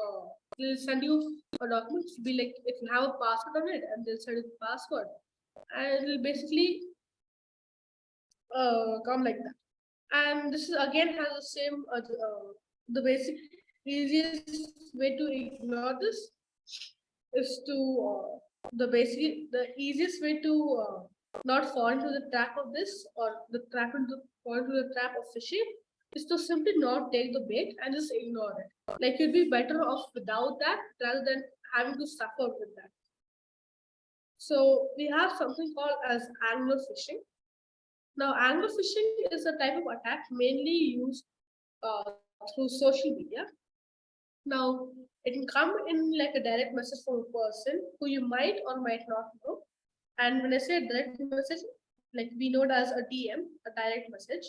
they'll send you a document, it will be like it will have a password on it, and they'll send you the password, and it will basically come like that. And this is again has the same the basic easiest way to ignore this is to the easiest way to not fall into the trap of this, or the trap into fall into the trap of phishing, is to simply not take the bait and just ignore it. Like you'd be better off without that rather than having to suffer with that. So we have something called as angler phishing. Now, angler phishing is a type of attack mainly used through social media. Now, it can come in like a direct message from a person who you might or might not know. And when I say direct message, like we know it as a DM, a direct message.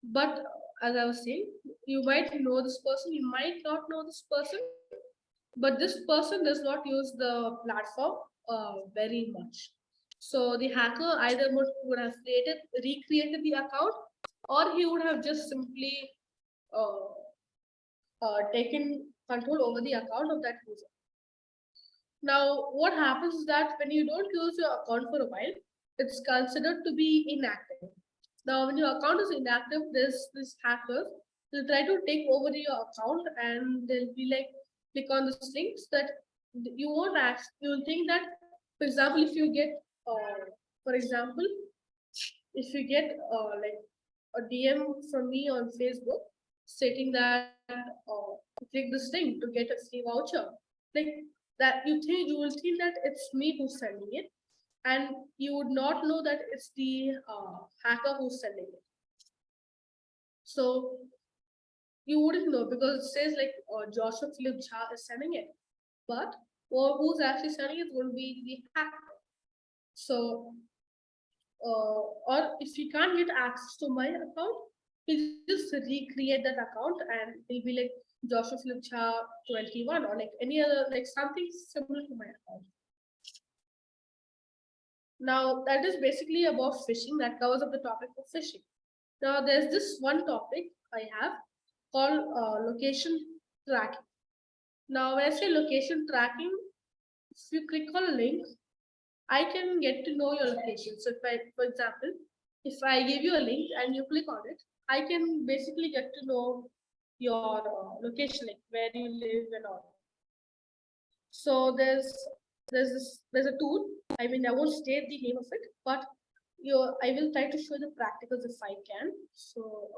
But as I was saying, you might know this person, you might not know this person, but this person does not use the platform very much. So the hacker either would have recreated the account, or he would have just simply uh, taken control over the account of that user. Now, what happens is that when you don't use your account for a while, it's considered to be inactive. Now, when your account is inactive, this hackers will try to take over your account, and they'll be like, click on the links that you won't ask. You'll think that, for example, if you get, for example, if you get like a DM from me on Facebook stating that click this link to get a free voucher, like that, you will think that it's me who's sending it, and you would not know that it's the hacker who's sending it. So you wouldn't know because it says like Joshua Philip Jha is sending it, but who's actually sending it will be the hacker. So or if you can't get access to my account, you just recreate that account and it'll be like Joshua Philip Jha 21 or like any other, like something similar to my account. Now that is basically about phishing. That covers up the topic of phishing. Now there's this one topic I have called location tracking. Now when I say location tracking, if you click on a link, I can get to know your location. So if I, for example, if I give you a link and you click on it, I can basically get to know your location, like where you live and all. So there's a tool. I mean, I won't state the name of it, but I will try to show the practicals if I can. So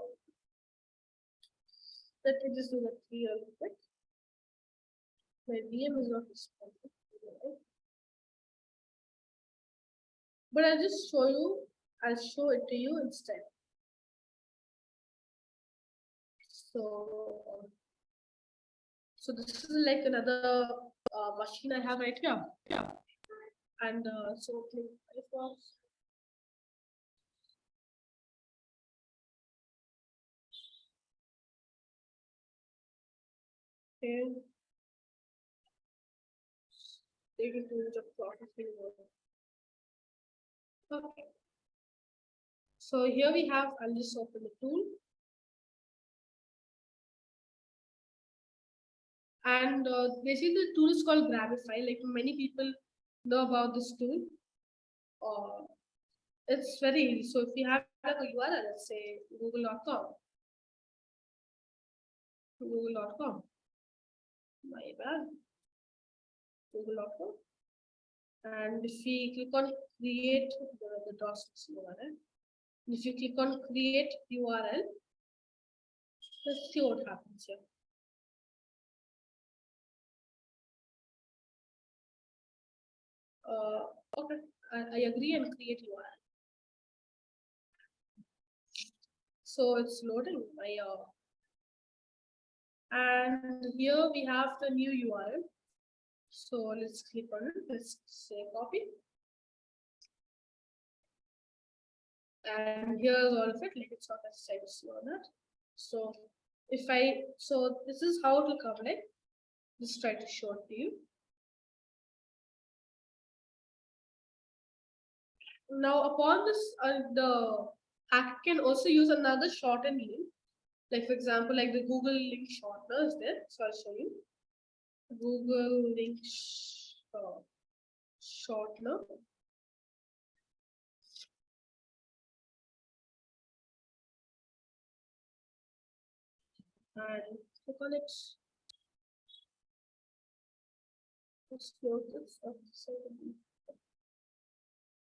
let me just do that real quick. My VM is not responding. But I'll just show you, I'll show it to you instead. So this is like another machine I have right here. Yeah. And so click Firefox. Okay. Take it to the processing mode. Okay. So here we have, I'll just open the tool. And basically the tool is called Grabify. Like many people know about this tool. It's very easy. So if you have like a URL, let's say google.com, my bad, google.com. And if we click on create the DOS URL, if you click on create URL, let's see what happens here. Okay, I agree and create URL. So it's loading my and here we have the new URL. So let's click on it. Let's say copy. And here's all of it, like it's not necessary to see all that. So so this is how it will come like. Just try to show it to you. Now, upon this, the hacker can also use another shortened link. Like, for example, like the Google link shortener is there. So I'll show you. Google link shortener. And click on it. Let's close this up.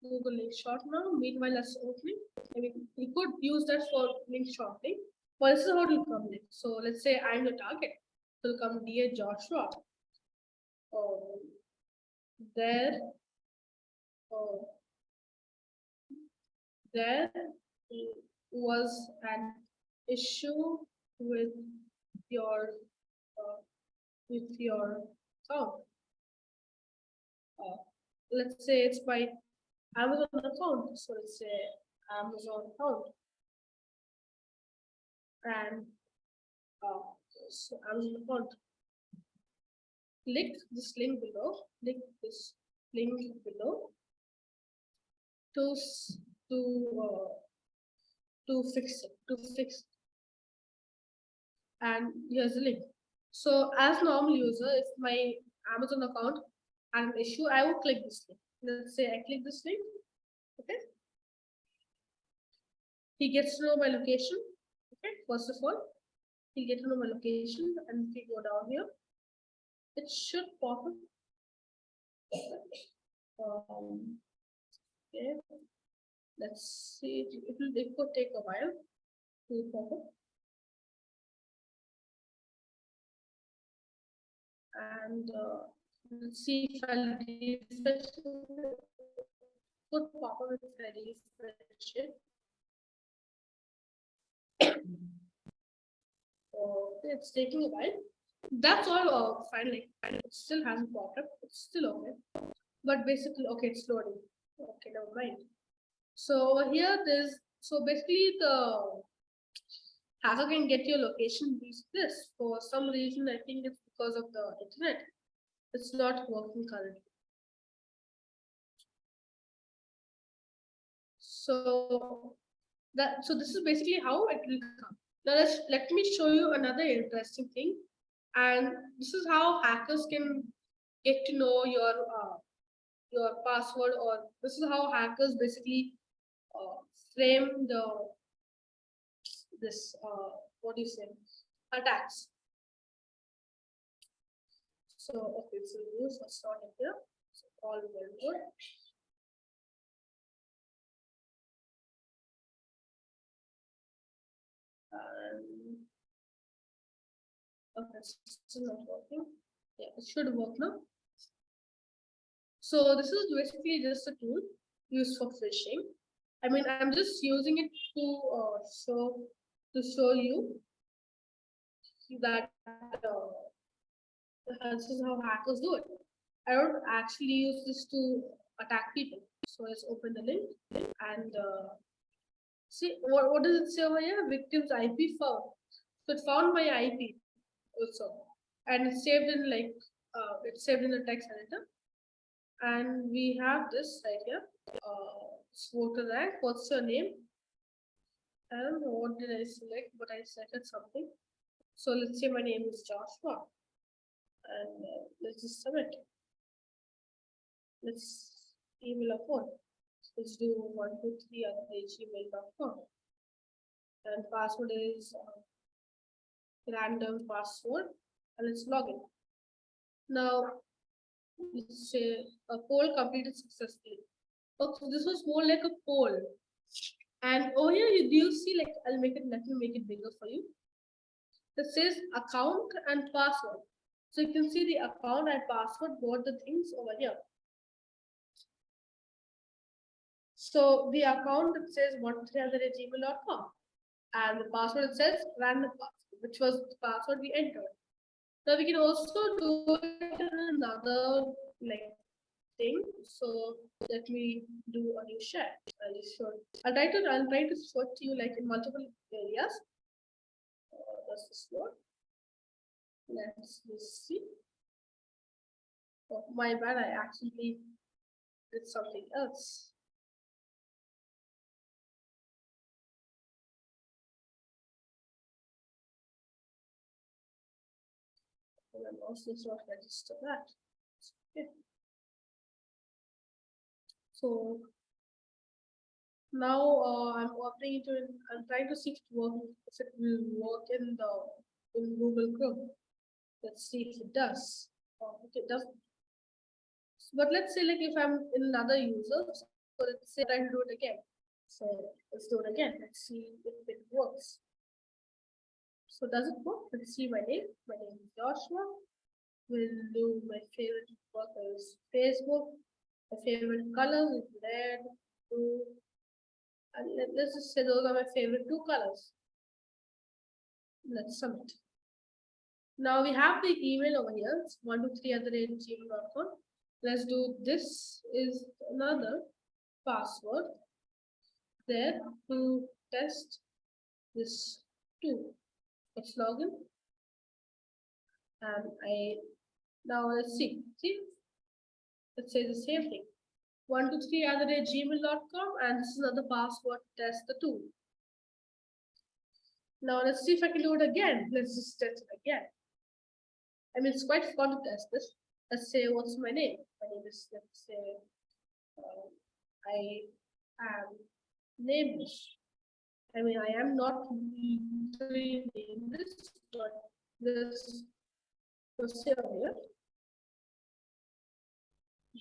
Google link shortener. Meanwhile, that's opening. I mean, you could use that for link shortening. But this is how it will come in. So let's say I'm the target. It will come dear Joshua. There, there was an issue with your account. Let's say it's my Amazon account. So let's say Amazon account. And so Amazon account. Click this link below. Click this link below to fix it. And here's the link. So as normal user, if my Amazon account had an issue, I would click this link. Let's say I click this link. Okay. He gets to know my location. Okay. First of all, he gets to know my location, and if we go down here, it should pop up. Okay. Let's see. It could take a while to pop up. And let's see if I'll refresh it. Could pop up if I refresh it. It's taking a while. That's all fine. Like, it still hasn't popped up. It's still okay. But basically, okay, it's loading. Okay, never mind. So here so basically the hacker can get your location with this. For some reason, I think it's because of the internet. It's not working currently. So this is basically how it will come. Now let me show you another interesting thing. And this is how hackers can get to know your password, or this is how hackers basically frame this what do you say, attacks. So okay, so use a start here. So all very good. Okay, it's still not working. Yeah, it should work now. So this is basically just a tool used for phishing. I mean, I'm just using it to show you that this is how hackers do it. I don't actually use this to attack people. So let's open the link and see what does it say over here? Victim's IP found. So it found my IP also, and it's saved in the text editor. And we have this right here. Voter rank. What's your name? I don't know what did I select, but I selected something. So let's say my name is Joshua, and let's just submit. Let's email a phone. Let's do 123@gmail.com, and password is random password, and let's log in. Now let's say a poll completed successfully. Okay, this was more like a poll. And oh yeah, do you see, like, let me make it bigger for you. It says account and password. So you can see the account and password, both the things over here. So the account, it says 123@gmail.com, and the password, it says random password, which was the password we entered. Now we can also do it in another thing. So let me do a new share. I'll try to show it to you in multiple areas. That's the slot. Let's just see. Oh, my bad, I actually did something else. my mouse does not register that. Okay. So now I'm opening it and I'm trying to see if it will work in Google Chrome. Let's see if it does. Okay, it doesn't. But let's say like if I'm in another user, so let's say I do it again. So let's do it again. Let's see if it works. So does it work? Let's see my name. My name is Joshua. We'll do my favorite work is Facebook. My favorite colors is red, blue, and let's just say those are my favorite two colors. Let's submit. Now we have the email over here. It's 123@gmail.com. Let's do this is another password there to test this too. Let's log in. And now let's see. Let's say the same thing. 123@gmail.com, and this is another password test the two. Now let's see if I can do it again. Let's just test it again. I mean, it's quite fun to test this. Let's say, what's my name? My name is, let's say, I am nameless. I mean, I am not really nameless, but this was here.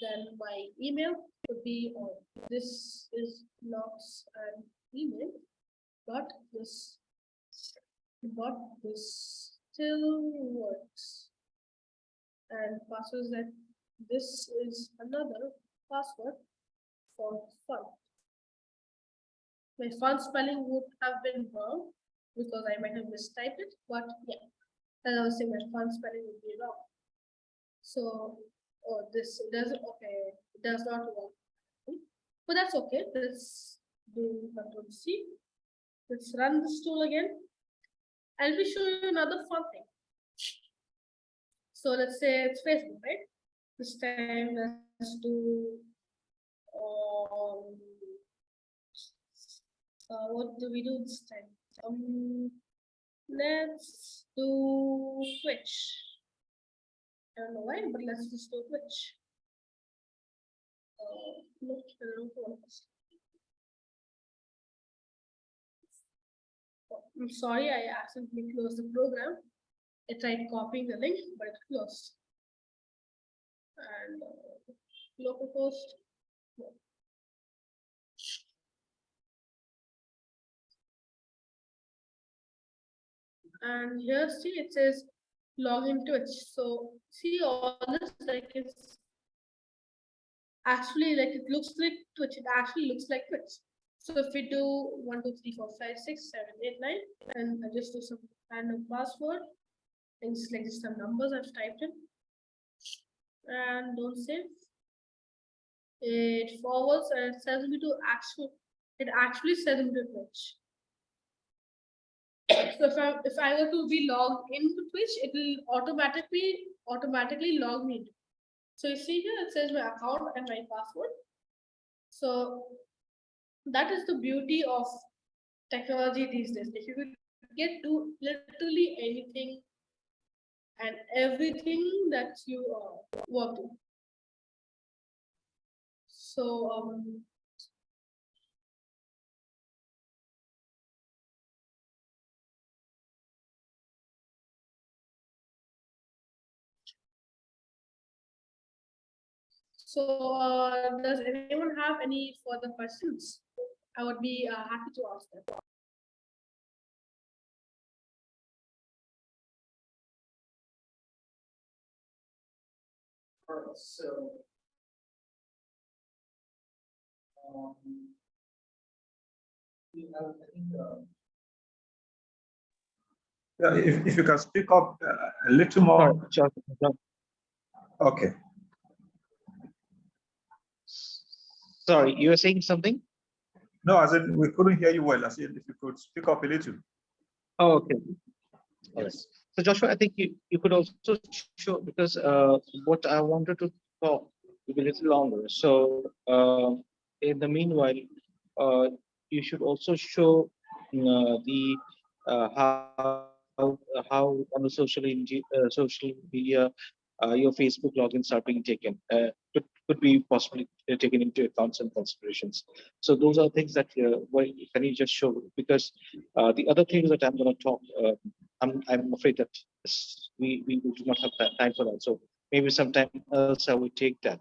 Then my email would be on this is not an email, but this still works. And password is that this is another password for fun. My fun spelling would have been wrong because I might have mistyped it, but yeah, as I was saying, my fun spelling would be wrong. So, this doesn't, okay, it does not work. But that's okay. Let's do Control C. Let's run this tool again. And we show you another fun thing. So let's say it's Facebook, right? This time let's do what do we do this time? Let's do Twitch. I don't know why, but let's just do Twitch. Look, I'm sorry, I accidentally closed the program. I tried copying the link, but it closed. And localhost. No. And here, see, it says login Twitch. So see all this, like it's actually like it looks like Twitch. It actually looks like Twitch. So if we do 1, 2, 3, 4, 5, 6, 7, 8, 9, and I just do some random password and select some numbers I've typed in, and don't save. It forwards and it says me to it actually says me to Twitch. So if I were to be logged into Twitch, it will automatically log me into. So you see here it says my account and my password. So that is the beauty of technology these days. If you could get to literally anything and everything that you want to. So does anyone have any further questions? I would be happy to ask them. So, I think, yeah, if you can speak up a little more. Sure. Okay. Sorry, you were saying something? No, I said we couldn't hear you well. I said if you could speak up a little. Oh, okay. Yes. So Joshua, I think you could also show, because what I wanted to talk will be a little longer. So in the meanwhile, you should also show the how how on the social media your Facebook logins are being taken. Could be possibly taken into accounts and considerations. So those are things that can you just show? Because the other things that I'm going to talk, I'm afraid that we do not have that time for that. So maybe sometime else I will take that.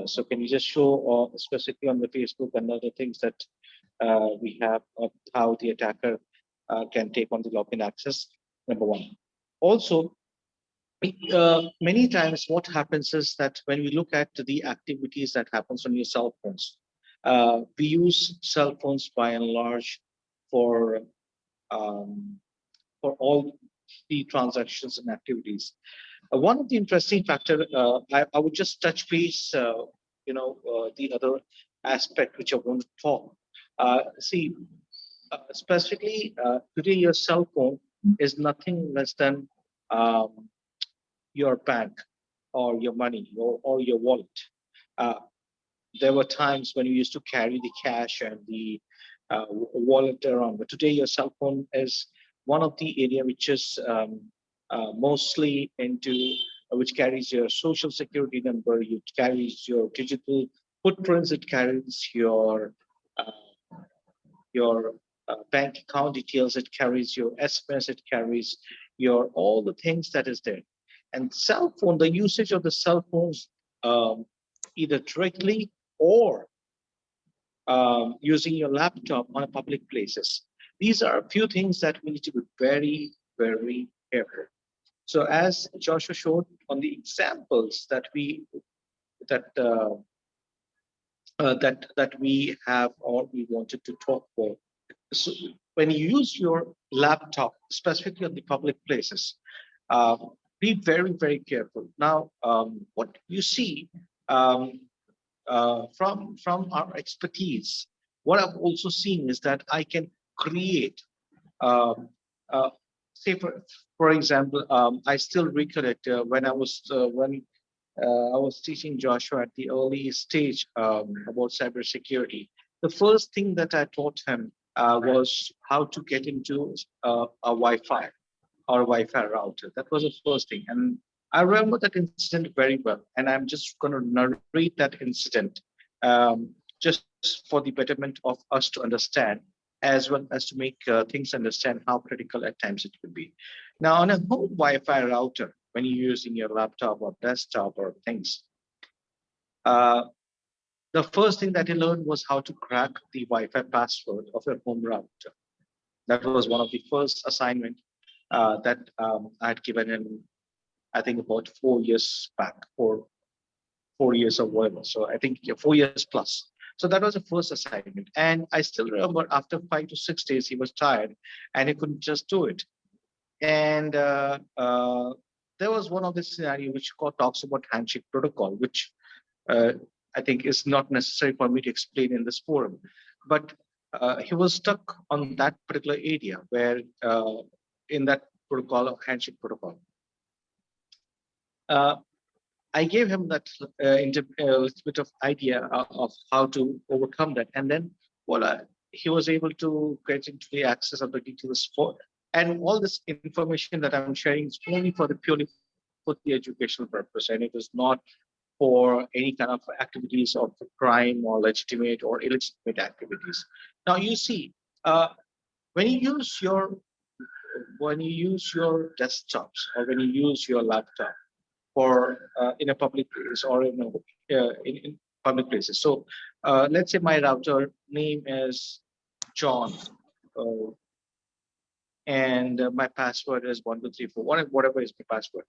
So can you just show, specifically on the Facebook and other things that we have of how the attacker can take on the login access? Number one. Also, many times what happens is that when we look at the activities that happens on your cell phones, we use cell phones by and large for um, all the transactions and activities. One of the interesting factor, I would just touch base, the other aspect which I want to talk. See, specifically today, your cell phone is nothing less than your bank or your money or your wallet. Uh, there were times when you used to carry the cash and the wallet around, but today your cell phone is one of the area which is mostly into which carries your social security number, it carries your digital footprints, it carries uh, your bank account details, it carries your SMS, it carries your all the things that is there. And cell phone, the usage of the cell phones, either directly or using your laptop on a public places. These are a few things that we need to be very, very careful. So as Joshua showed on the examples that that we have or we wanted to talk about. So when you use your laptop, specifically on the public places, uh, be very, very careful. Now, what you see um, from our expertise, what I've also seen is that I can create, um, uh, say for example, I still recollect when I was teaching Joshua at the early stage about cybersecurity. The first thing that I taught him was how to get into a Wi-Fi or Wi-Fi router. That was the first thing, and I remember that incident very well. And I'm just going to narrate that incident just for the betterment of us to understand, as well as to make things understand how critical at times it could be. Now, on a home Wi-Fi router, when you're using your laptop or desktop or things, uh, the first thing that I learned was how to crack the Wi-Fi password of your home router. That was one of the first assignment that I had given in, I think about 4 years back, or 4 years or whatever. So I think, yeah, 4 years plus. So that was the first assignment. And I still remember after 5 to 6 days, he was tired and he couldn't just do it. And there was one of the scenario which talks about handshake protocol, which uh, I think is not necessary for me to explain in this forum. But he was stuck on that particular area where in that protocol of handshake protocol. I gave him that little bit of idea of how to overcome that, and then voila, he was able to get into the access of the details for. And all this information that I'm sharing is only for the purely for the educational purpose, and it is not for any kind of activities of crime or legitimate or illegitimate activities. Now you see, uh, when you use your desktops or when you use your laptop for in a public place or in public places. So let's say my router name is John, uh, and my password is 1234. Whatever is my password.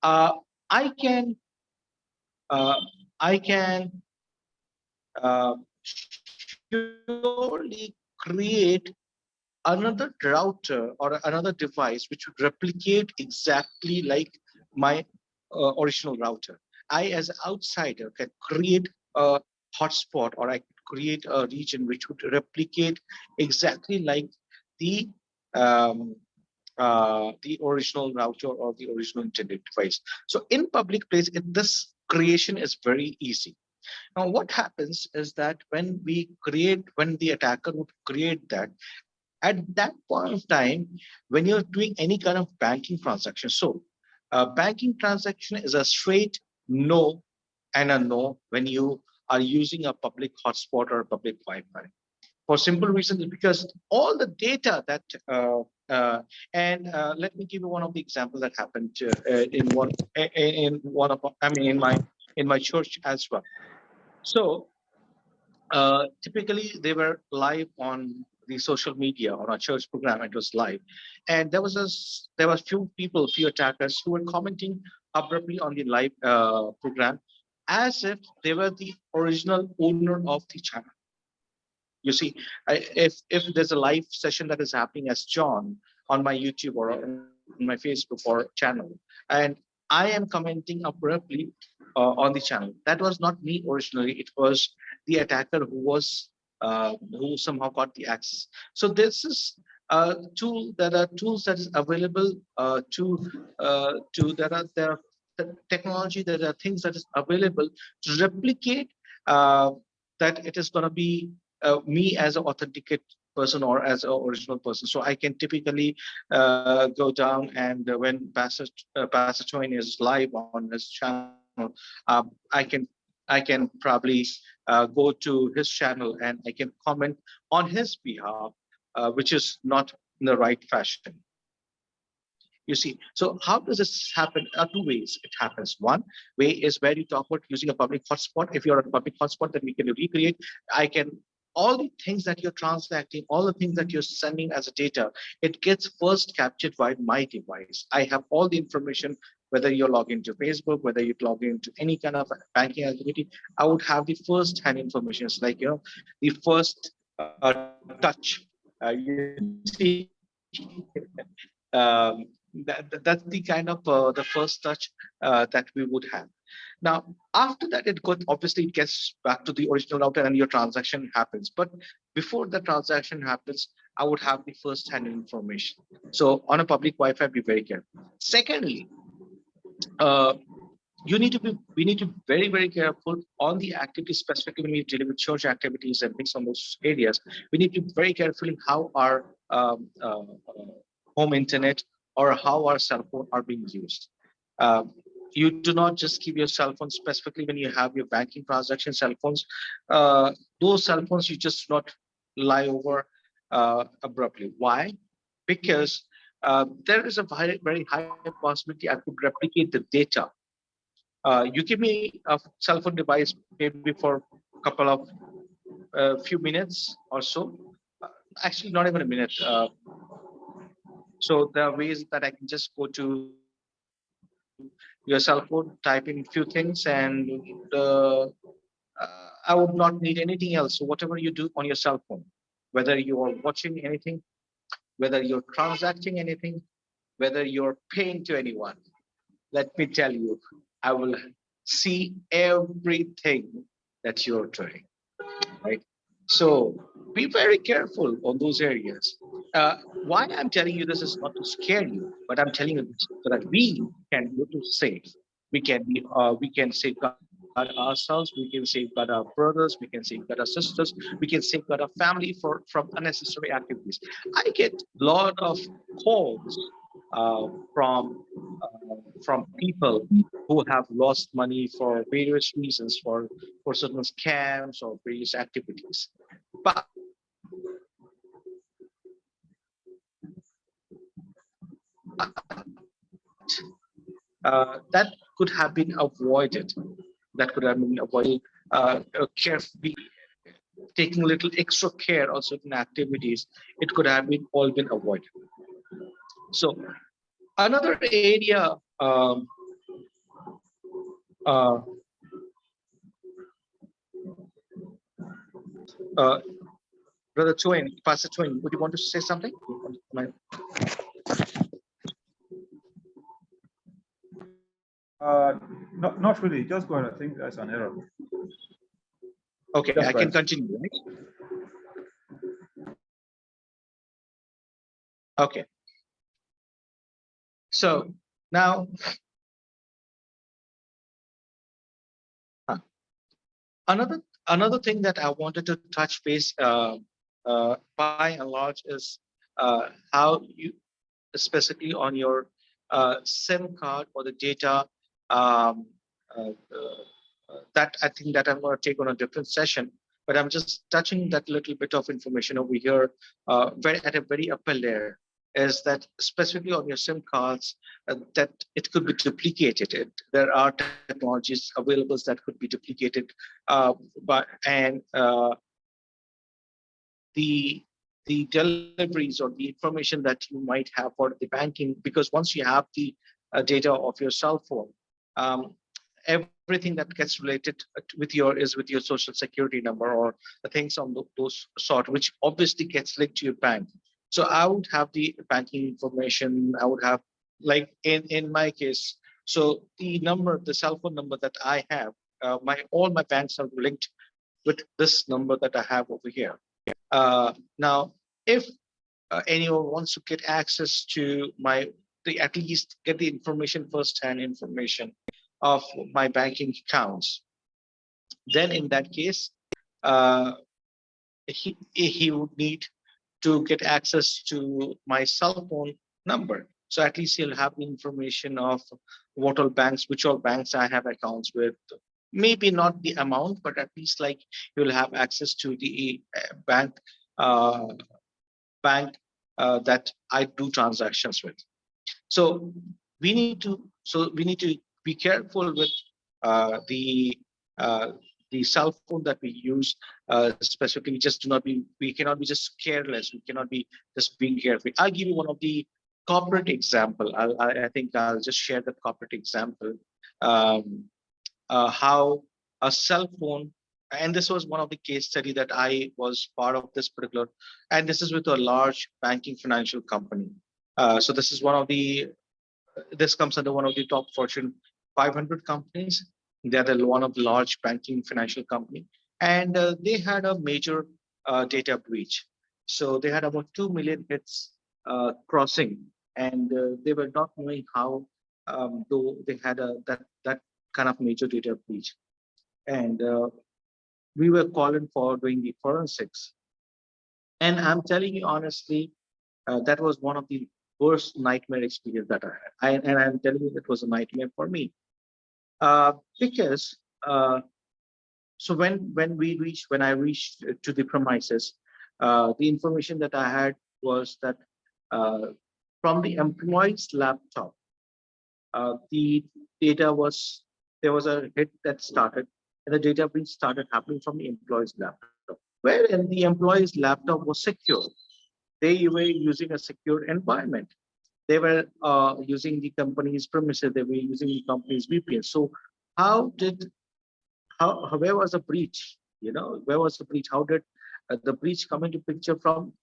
Uh, I can uh, I can surely create another router or another device which would replicate exactly like my original router. I, as an outsider, can create a hotspot or I could create a region which would replicate exactly like the um, the original router or the original intended device. So in public place, this creation is very easy. Now, what happens is that when the attacker would create that, At that point of time, when you're doing any kind of banking transaction, so banking transaction is a straight no and a no when you are using a public hotspot or a public Wi-Fi. For simple reasons, because all the data that let me give you one of the examples that happened in one of I mean in my church as well. So typically they were live on the social media on our church program. It was live, and there was few attackers who were commenting abruptly on the live program as if they were the original owner of the channel. You see, if there's a live session that is happening as John on my YouTube or on my Facebook or channel, and I am commenting abruptly on the channel, that was not me originally. It was the attacker who somehow got the access. So this is a tool that are tools that is available to there are the technology, there are things that is available to replicate that it is going to be me as an authenticate person or as an original person. So I can typically go down, and when Pastor Twain is live on his channel, I can probably go to his channel and I can comment on his behalf, which is not in the right fashion. You see, so how does this happen? Two ways it happens. One way is where you talk about using a public hotspot. If you're on a public hotspot, then we can recreate. I can all the things that you're transacting, all the things that you're sending as a data, it gets first captured by my device. I have all the information, whether you're logged into Facebook, whether you log into any kind of banking activity, I would have the first hand information. It's like, the first touch. You see, that's the kind of the first touch that we would have. Now, after that, obviously it gets back to the original router and your transaction happens. But before the transaction happens, I would have the first-hand information. So on a public Wi-Fi, be very careful. Secondly, we need to be very, very careful on the activities, specifically when we deal with church activities and things on those areas. We need to be very careful in how our home internet or how our cell phone are being used. You do not just keep your cell phone, specifically when you have your banking transaction cell phones. Those cell phones you just not lie over abruptly. Why? Because there is a very, very high possibility I could replicate the data. You give me a cell phone device maybe for a couple of few minutes or so. Actually, not even a minute. So there are ways that I can just go to your cell phone, type in a few things, and I would not need anything else. So whatever you do on your cell phone, whether you are watching anything, whether you're transacting anything, whether you're paying to anyone, let me tell you, I will see everything that you're doing, right? So be very careful on those areas. Why I'm telling you this is not to scare you, but I'm telling you this so that we can be able to save. We can safeguard ourselves. We can safeguard our brothers. We can safeguard our sisters. We can safeguard our family from unnecessary activities. I get a lot of calls uh, from from people who have lost money for various reasons, for certain scams or various activities. But that could have been avoided. That could have been avoided. Carefully taking a little extra care on certain activities, it could have been all been avoided. So another area, uh, uh, Brother Twain, Pastor Twain, would you want to say something? Not really. Just go ahead. I think that's an error. Okay, That's I can right. continue, right? Okay. So now, another thing that I wanted to touch base by and large is how you, specifically on your SIM card or the data, um, that I think that I'm going to take on a different session. But I'm just touching that little bit of information over here, very at a very upper layer, is that specifically on your SIM cards, that it could be duplicated. There are technologies available that could be duplicated, and the deliveries or the information that you might have for the banking, because once you have the data of your cell phone, um, everything that gets related with your social security number or the things on those sort, which obviously gets linked to your bank. So I would have the banking information. I would have, like in my case, so the cell phone number that I have, my all my banks are linked with this number that I have over here. Now, if anyone wants to get access to at least get the information, first-hand information of my banking accounts, then in that case, uh, he would need to get access to my cell phone number. So at least he'll have the information of which all banks I have accounts with. Maybe not the amount, but at least like you'll have access to the uh, bank that I do transactions with. So we need to be careful with uh, the uh, the cell phone that we use. Specifically, we cannot be just careless. We cannot be just being careful. I'll give you one of the corporate example. I think I'll just share that corporate example. Um, how a cell phone, and this was one of the case study that I was part of this particular, and this is with a large banking financial company. So this comes under one of the top Fortune 500 companies. They're one of the large banking financial company, and they had a major data breach. So they had about 2 million hits crossing, and they were not knowing how, though they had that kind of major data breach. And we were calling for doing the forensics. And I'm telling you honestly, that was one of the worst nightmare experience that I had. And I'm telling you, it was a nightmare for me. Because so when I reached to the premises, the information that I had was that uh, from the employee's laptop, the data was there was a hit that started, and the data breach started happening from the employee's laptop, wherein the employee's laptop was secure. They were using a secure environment. They were using the company's premises. They were using the company's VPN. So how did where was the breach? Where was the breach? How did the breach come into picture from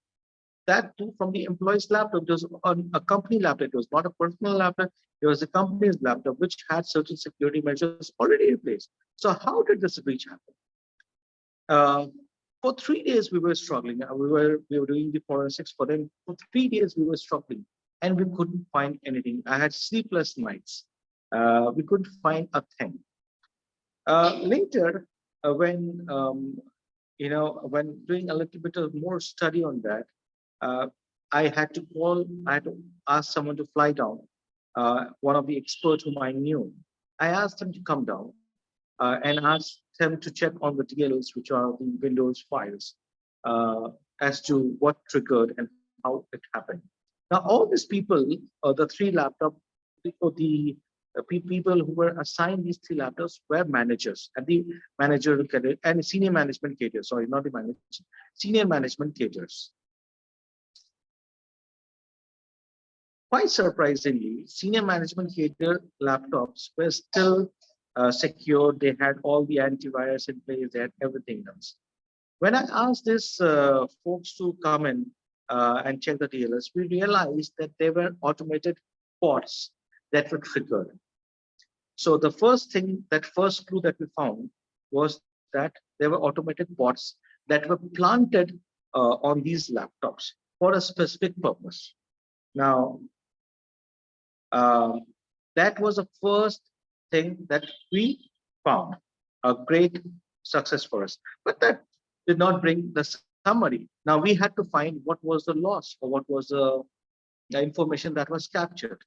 that too, from the employee's laptop? It was on a company laptop. It was not a personal laptop. It was the company's laptop, which had certain security measures already in place. So how did this breach happen? For 3 days we were struggling. We were doing the forensics for them. For 3 days we were struggling, and we couldn't find anything. I had sleepless nights. We couldn't find a thing. Later, when doing a little bit of more study on that, uh, I had to ask someone to fly down, one of the experts whom I knew. I asked him to come down and asked him to check on the DLLs, which are the Windows files, as to what triggered and how it happened. Now, all these people, the three laptop, the people who were assigned these three laptops were managers at the managerial career and senior management cadre. Sorry, not the manager, senior management cadres. Quite surprisingly, senior management cadre laptops were still secure. They had all the antivirus in place. They had everything else. When I asked these folks to come in and check the DLS, we realized that they were automated bots that were triggered. So the first clue that we found was that there were automated bots that were planted on these laptops for a specific purpose. Now, that was the first thing that we found, a great success for us. But that did not bring the summary. Now we had to find what was the loss or what was the information that was captured,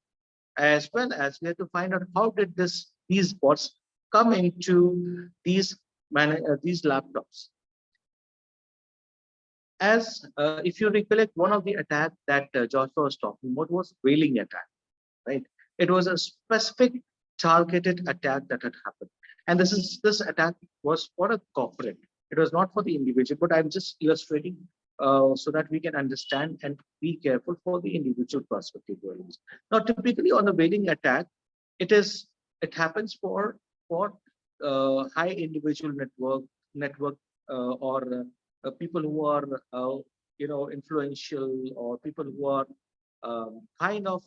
as well as we had to find out how did these bots come into these laptops. As if you recollect, one of the attack that Joshua was talking about was whaling attack, right? It was a specific targeted attack that had happened, and this attack was for a corporate. It was not for the individual, but I'm just illustrating so that we can understand and be careful for the individual perspective. Now, typically on a whaling attack, it happens for high individual network or people who are influential, or people who are kind of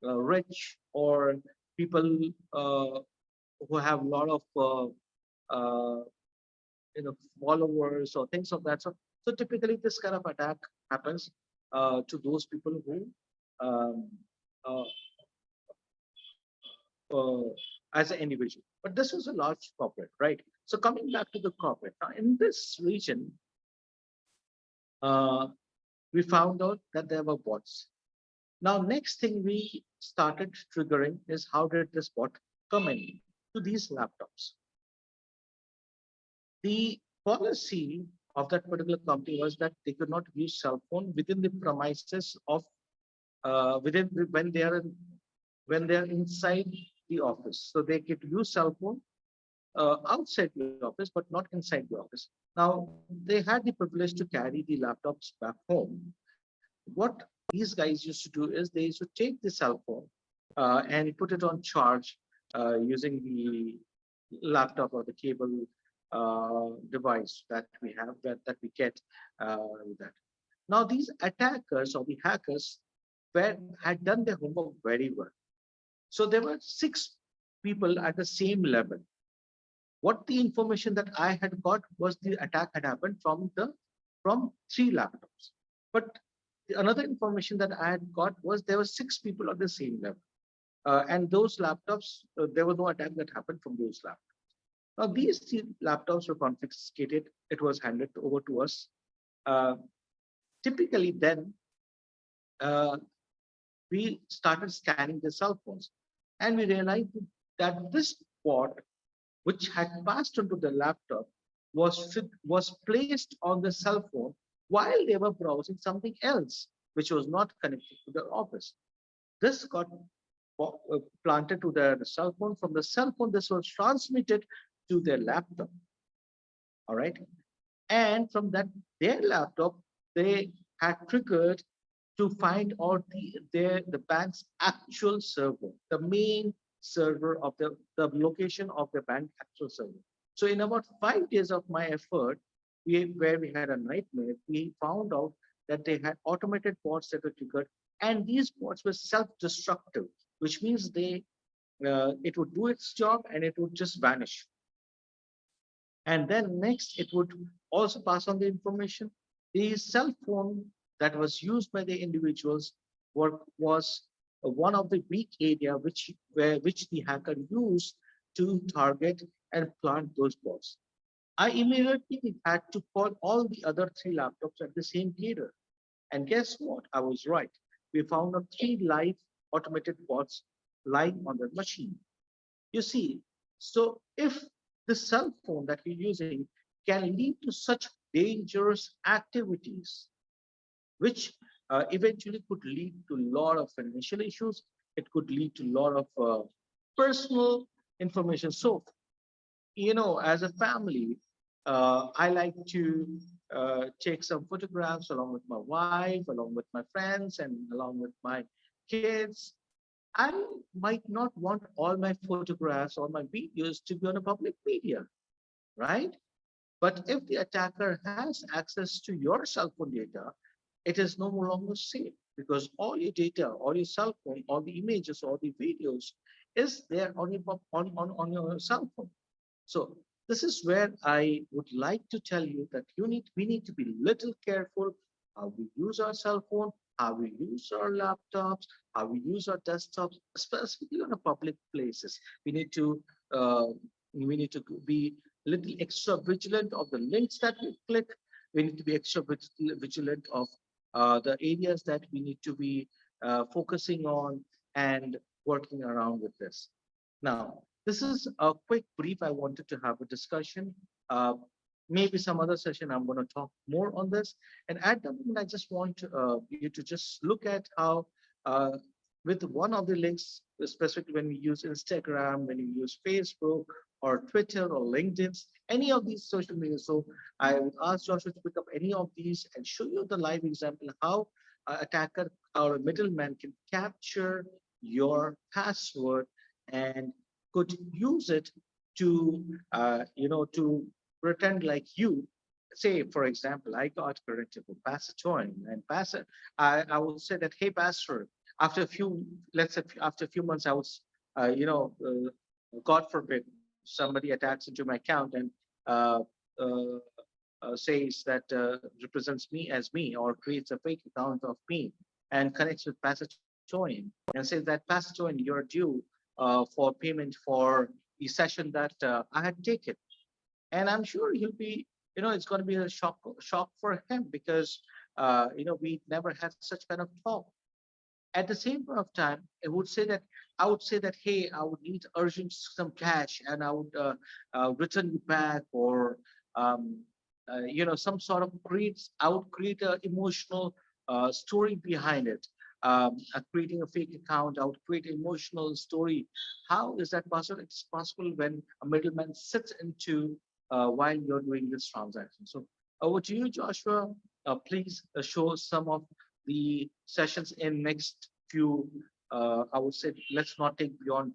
rich, or people who have a lot of uh, followers or things of that sort. So typically this kind of attack happens to those people who um, uh, as an individual. But this was a large corporate, right? So coming back to the corporate, now in this region, we found out that there were bots. Now, next thing we started triggering is how did this bot come in to these laptops? The policy of that particular company was that they could not use cell phone within the premises of within when they are inside the office. So they could use cell phone outside the office, but not inside the office. Now, they had the privilege to carry the laptops back home. What these guys used to do is they used to take the cell phone and put it on charge using the laptop or the cable device that we have, that we get with that. Now, these attackers or the hackers had done their homework very well. So there were 6 people at the same level. What the information that I had got was the attack had happened from 3 laptops. But another information that I had got was there were 6 people at the same level. And those laptops, there was no attack that happened from those laptops. Now, these 3 laptops were confiscated. It was handed over to us. Typically, then we started scanning the cell phones, and we realized that this bot, which had passed onto the laptop, was placed on the cell phone while they were browsing something else, which was not connected to the office. This got planted to their cell phone. From the cell phone, this was transmitted to their laptop. All right. And from their laptop, they had triggered to find out the bank's actual server, the main server of the location of the bank actual server. So in about 5 days of my effort, where we had a nightmare, we found out that they had automated bots that were triggered, and these bots were self-destructive, which means it would do its job and it would just vanish. And then next, it would also pass on the information. The cell phone that was used by the individuals was one of the weak area which the hacker used to target and plant those bots. I immediately had to call all the other 3 laptops at the same period. And guess what? I was right. We found out 3 live automated bots lying on the machine. You see, so if the cell phone that we're using can lead to such dangerous activities, which eventually could lead to a lot of financial issues. It could lead to a lot of personal information. So, as a family, I like to take some photographs along with my wife, along with my friends, and along with my kids. I might not want all my photographs or my videos to be on a public media, right? But if the attacker has access to your cell phone data, it is no longer safe, because all your data, all your cell phone, all the images, all the videos is there on your cell phone. So this is where I would like to tell you that we need to be little careful how we use our cell phone, how we use our laptops, how we use our desktops, specifically on a public places. We need to be a little extra vigilant of the links that we click. we need to be extra vigilant of the areas that we need to be focusing on and working around with this. Now, this is a quick brief. I wanted to have a discussion. Maybe some other session I'm going to talk more on this. And at the moment, I just want you to just look at how uh, with one of the links, specifically when we use Instagram, when we use Facebook or Twitter or LinkedIn, any of these social media. So I would ask Joshua to pick up any of these and show you the live example how an attacker or a middleman can capture your password and could use it to, to pretend like you. Say, for example, I got corrected for Pastor join and Pastor, I would say that, hey, Pastor, after a few, let's say after a few months, I was, God forbid, somebody attacks into my account and uh, uh, says that represents me as me or creates a fake account of me and connects with Pastor Join and says that Pastor Join, you're due for payment for the session that I had taken. And I'm sure he'll be, it's going to be a shock for him because, we never had such kind of talk. At the same point of time, I would say that, hey, I would need urgent some cash, and I would return you back, or some sort of creates. I would create an emotional story behind it. Creating a fake account, I would create an emotional story. How is that possible? It's possible when a middleman sits into while you're doing this transaction. So over to you, Joshua. Please show some of the sessions in next few, I would say, let's not take beyond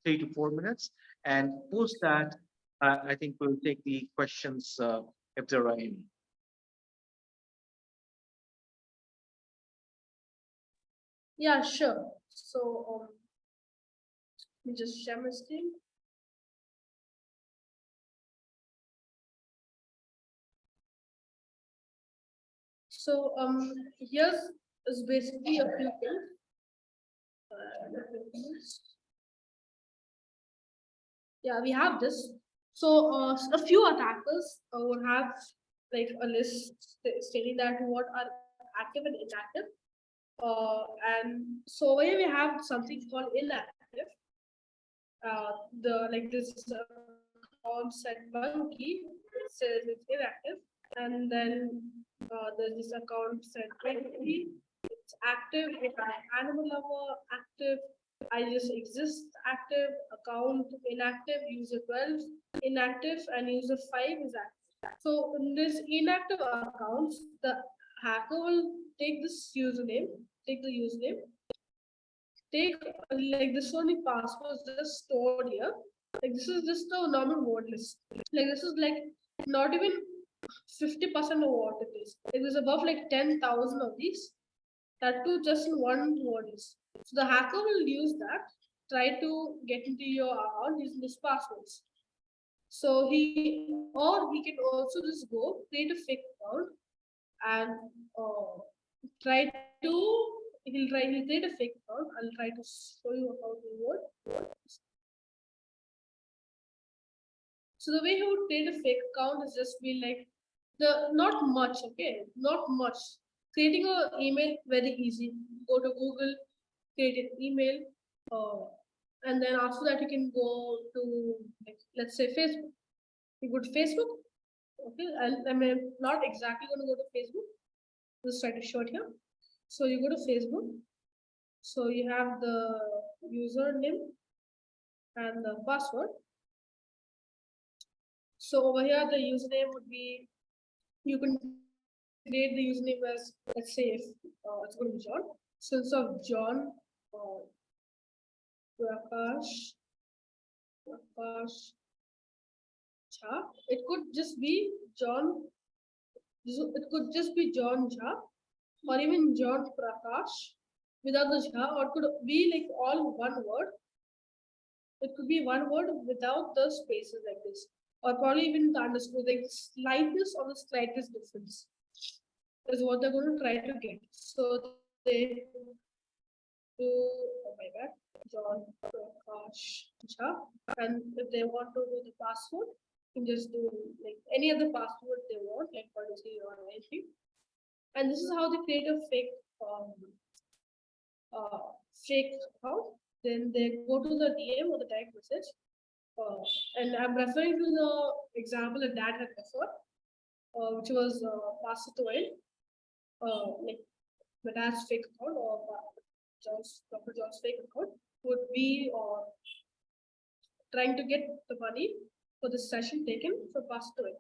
3 to 4 minutes. And post that, I think we'll take the questions if there are any. Yeah, sure. So let me just share my screen. So here's is basically a few things. Yeah, we have this. So a few attackers would have like a list stating that what are active and inactive. And so here we have something called inactive. The like this account set monkey, it says it's inactive, and then there's this account set monkey, it's active. If I'm animal lover, active. I just exist, active. Account inactive. User 12 inactive, and user 5 is active. So in this inactive accounts, the hacker will take this username, take the username, take like this only password is just stored here. Like this is just a normal word list. Like this is like not even 50% of what it is. It is above like 10,000 of these. That too just in one word list. So the hacker will use that, try to get into your account using these passwords. So he can also just go create a fake account and try to he'll create a fake account. I'll try to show you how to work. So the way he would create a fake account is just be like not much, okay, not much. Creating an email very easy. Go to Google, create an email, and then after that you can go to like, let's say Facebook. You go to Facebook. Okay, I'm not exactly going to go to Facebook. Just try to show it here. So you go to Facebook. So you have the username and the password. So over here, the username would be, you can create the username as, let's say, if it's going to be John. So instead of John, Prakash Jha, it could just be John. It could just be John Jha, or even John Prakash without the Jha, or it could be like all one word. It could be one word without the spaces like this, or probably even the underscore, like slightest or the slightest difference is what they're going to try to get. So they do, oh my bad, John Prakash Jha, and if they want to do the password, can just do like any other password they want, like policy or anything. And this is how they create a fake fake account. Then they go to the DM or the direct message. And I'm referring to the example that Dad had referred, which was Pastor Toil, like my dad's fake account or Dr. John's fake account would be trying to get the money for the session taken from Pastor Toil.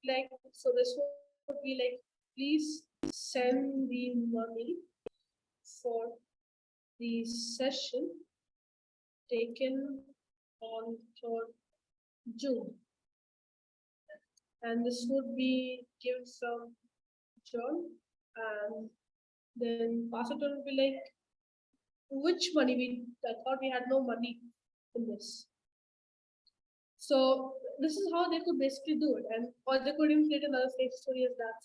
Like, so this would be like, please send the money for the session taken on 3rd June. And this would be given from John, and then Pastor would be like, which money? I thought we had no money in this. So this is how they could basically do it, and or they could even create another fake story as that.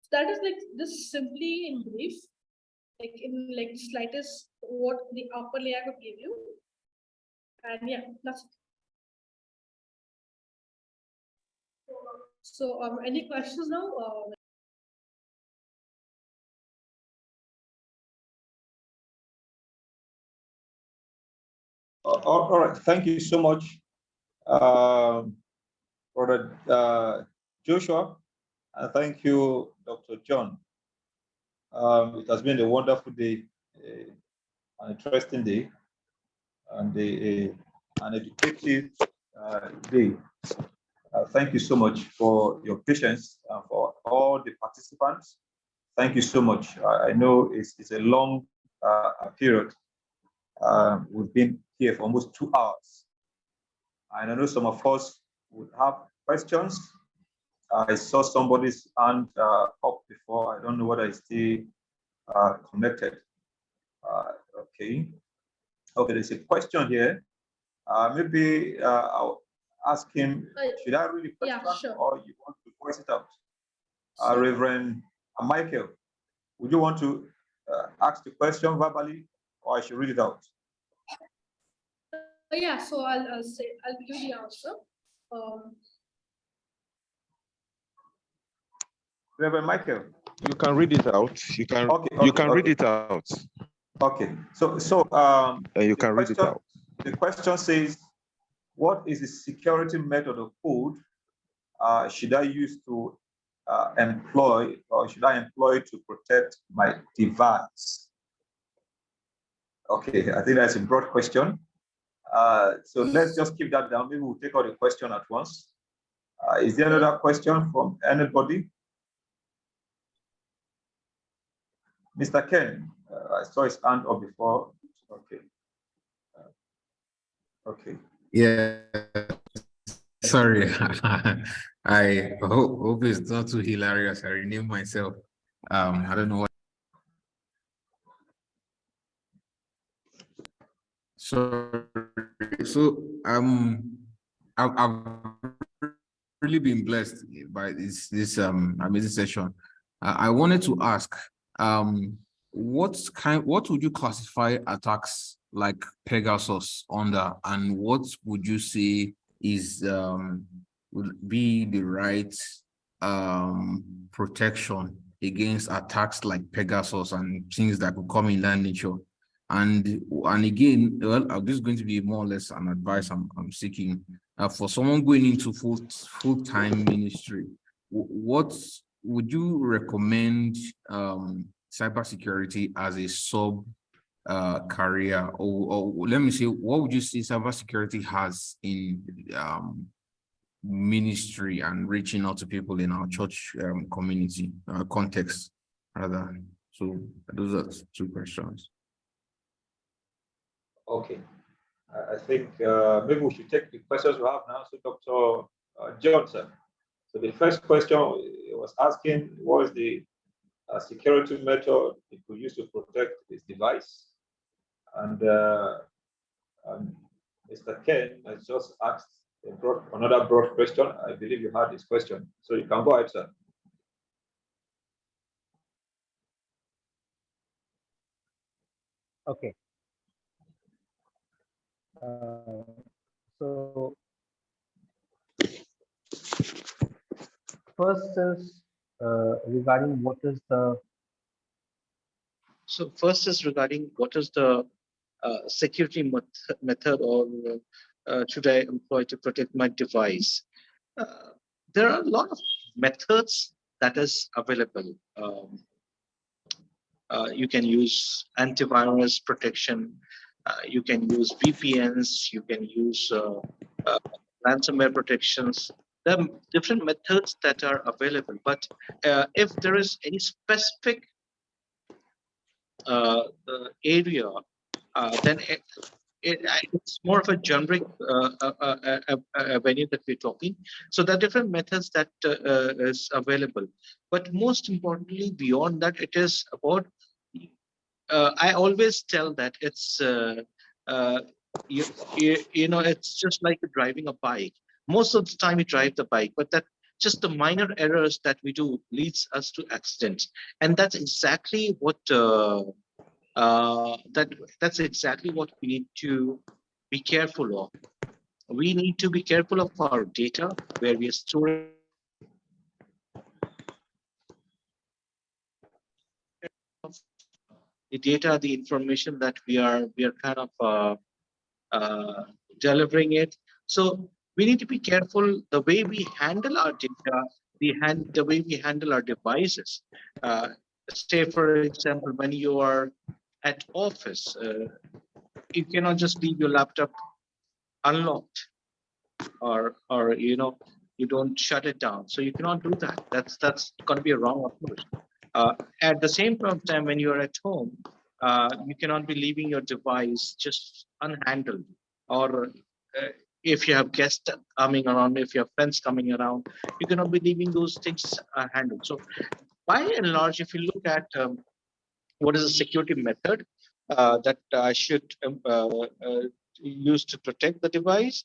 So that is like this simply in brief, like in like slightest what the upper layer could give you. And yeah, that's it. So any questions now? All right, thank you so much, Brother Joshua, and thank you, Dr. John. It has been a wonderful day, an interesting day, and an educative day. Thank you so much for your patience and for all the participants. Thank you so much. I know it's a long period. We've been here for almost 2 hours. And I know some of us would have questions. I saw somebody's hand up before. I don't know whether it's still connected. Okay. Okay, there's a question here. Maybe I'll ask him, should I read the question, yeah, sure. or you want to voice it out? So- Reverend Michael, would you want to ask the question verbally, or I should read it out? Yeah, so I'll give the answer. Reverend Michael. You can read it out. You can read it out. Okay. So you can read it out. The question says, what is the security method of code should I use to employ, or should I employ to protect my device? Okay, I think that's a broad question. So let's just keep that down. Maybe we'll take out the question at once. Is there another question from anybody? Mr. Ken, I saw his hand up before. Okay. Okay. Yeah. Sorry. I hope it's not too hilarious. I renamed myself. I don't know what. So I've really been blessed by this amazing session. I wanted to ask, what would you classify attacks like Pegasus under, and what would you say is would be the right protection against attacks like Pegasus and things that could come in that nature? And again, well, this is going to be more or less an advice I'm seeking for someone going into full-time ministry. What would you recommend cybersecurity as a sub career, or let me say, what would you say cybersecurity has in ministry and reaching out to people in our church community context, rather? So those are 2 questions. Okay. I think maybe we should take the questions we have now. So Dr. Johnson. So the first question was asking, what is the security method it could use to protect this device? And Mr. Ken has just asked another broad question. I believe you had this question. So you can go ahead, sir. Okay. So First is regarding what is the So first is regarding what is the security method or should I employ to protect my device? There are a lot of methods that is available. You can use antivirus protection. You can use VPNs. You can use uh, ransomware protections. There are different methods that are available. But if there is any specific area, then it's more of a generic venue that we're talking. So there are different methods that is available. But most importantly, beyond that, it is about I always tell that it's uh, you know it's just like driving a bike. Most of the time you drive the bike, but that just the minor errors that we do leads us to accidents, and that's exactly what that's exactly what we need to be careful of. We need to be careful of our data where we are storing the data, the information that we are kind of uh, delivering it. So we need to be careful the way we handle our data, the way we handle our devices. Uh, Say, for example, when you are at office, you cannot just leave your laptop unlocked, or you don't shut it down. So you cannot do that. That's going to be a wrong approach. At the same time, when you're at home, you cannot be leaving your device just unhandled. Or if you have guests coming around, if you have friends coming around, you cannot be leaving those things handled. So by and large, if you look at what is a security method that I should use to protect the device,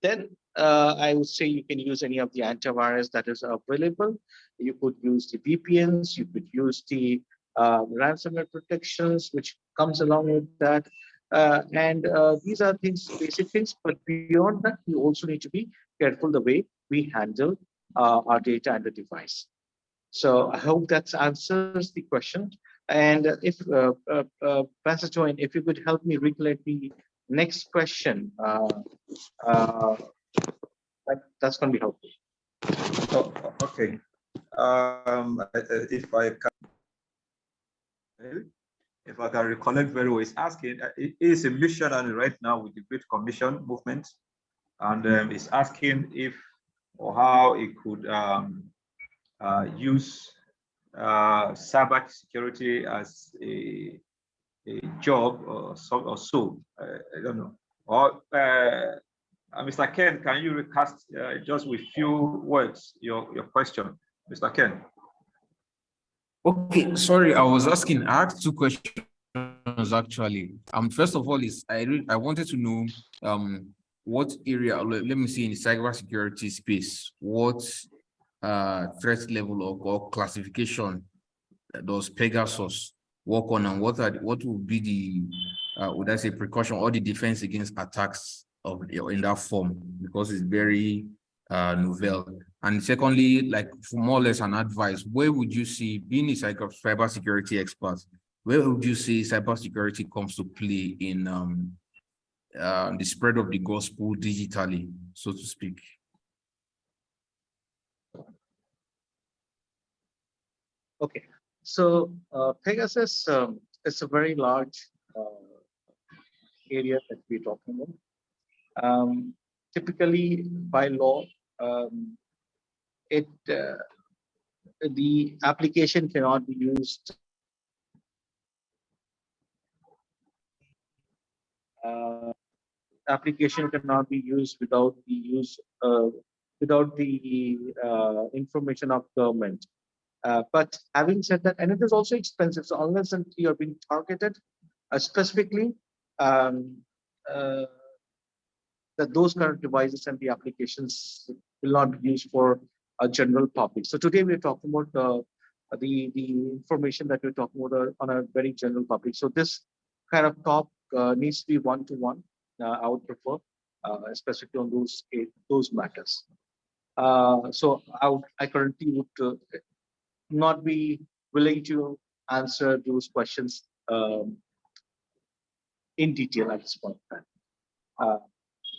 then I would say you can use any of the antivirus that is available. You could use the VPNs, you could use the ransomware protections, which comes along with that. And these are things, basic things, but beyond that, you also need to be careful the way we handle our data and the device. So I hope that answers the question. And if Pastor Join, if you could help me recollect the next question, uh, that's going to be helpful. Okay. If I can recollect very well, it's asking, it is a missionary right now with the Great Commission movement, and it's asking if or how it could use cyber security as a job or so. I don't know. Or Mr. Ken, can you recast just with few words your question, Mr. Ken? Okay, sorry, I was asking. I had two questions actually. First of all, is I wanted to know what area, let me see, in the cybersecurity space, what threat level or classification does Pegasus work on, and what would be the would I say precaution or the defense against attacks of in that form, because it's very novel. And secondly, like for more or less an advice, where would you see, being a cybersecurity expert, where would you say cybersecurity comes to play in the spread of the gospel digitally, so to speak? Okay, so Pegasus is a very large area that we're talking about. Typically, by law, it the application cannot be used. Application cannot be used without the use without the information of government. But having said that, and it is also expensive, so unless until you're being targeted specifically, um, uh, that those kind of devices and the applications will not be used for a general public. So today we're talking about the information that we're talking about on a very general public. So this kind of talk needs to be one-to-one. I would prefer, especially on those matters. So I currently would not be willing to answer those questions in detail at this point in time.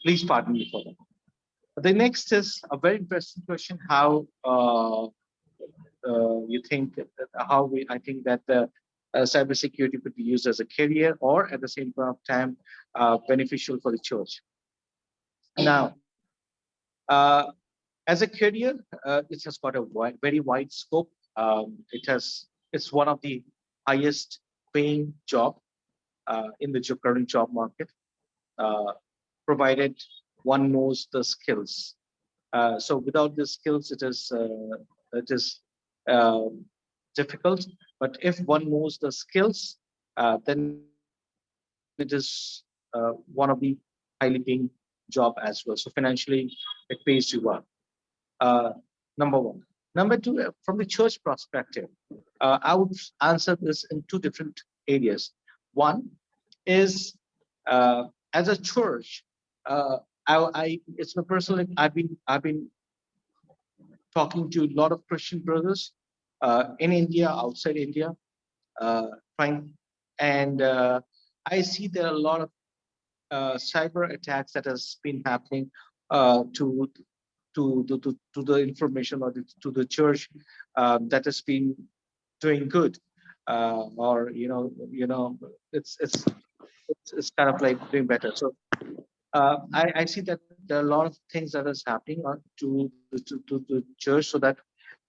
Please pardon me for that. The next is a very interesting question: how you think I think that the cybersecurity could be used as a career or at the same point of time beneficial for the church. Now, uh, as a career, it has got a very wide scope. It's one of the highest paying job in the current job market, uh, provided one knows the skills. So without the skills, it is um, difficult. But if one knows the skills, then it is one of the highly paying job as well. So financially, it pays you well. Uh, number one. Number two, from the church perspective, I would answer this in two different areas. One is as a church, uh, it's my personal. I've been talking to a lot of Christian brothers in India, outside India, trying, and I see there are a lot of cyber attacks that has been happening to the information or to the church that has been doing good, or it's kind of like doing better. So I see that there are a lot of things that is happening to the church, so that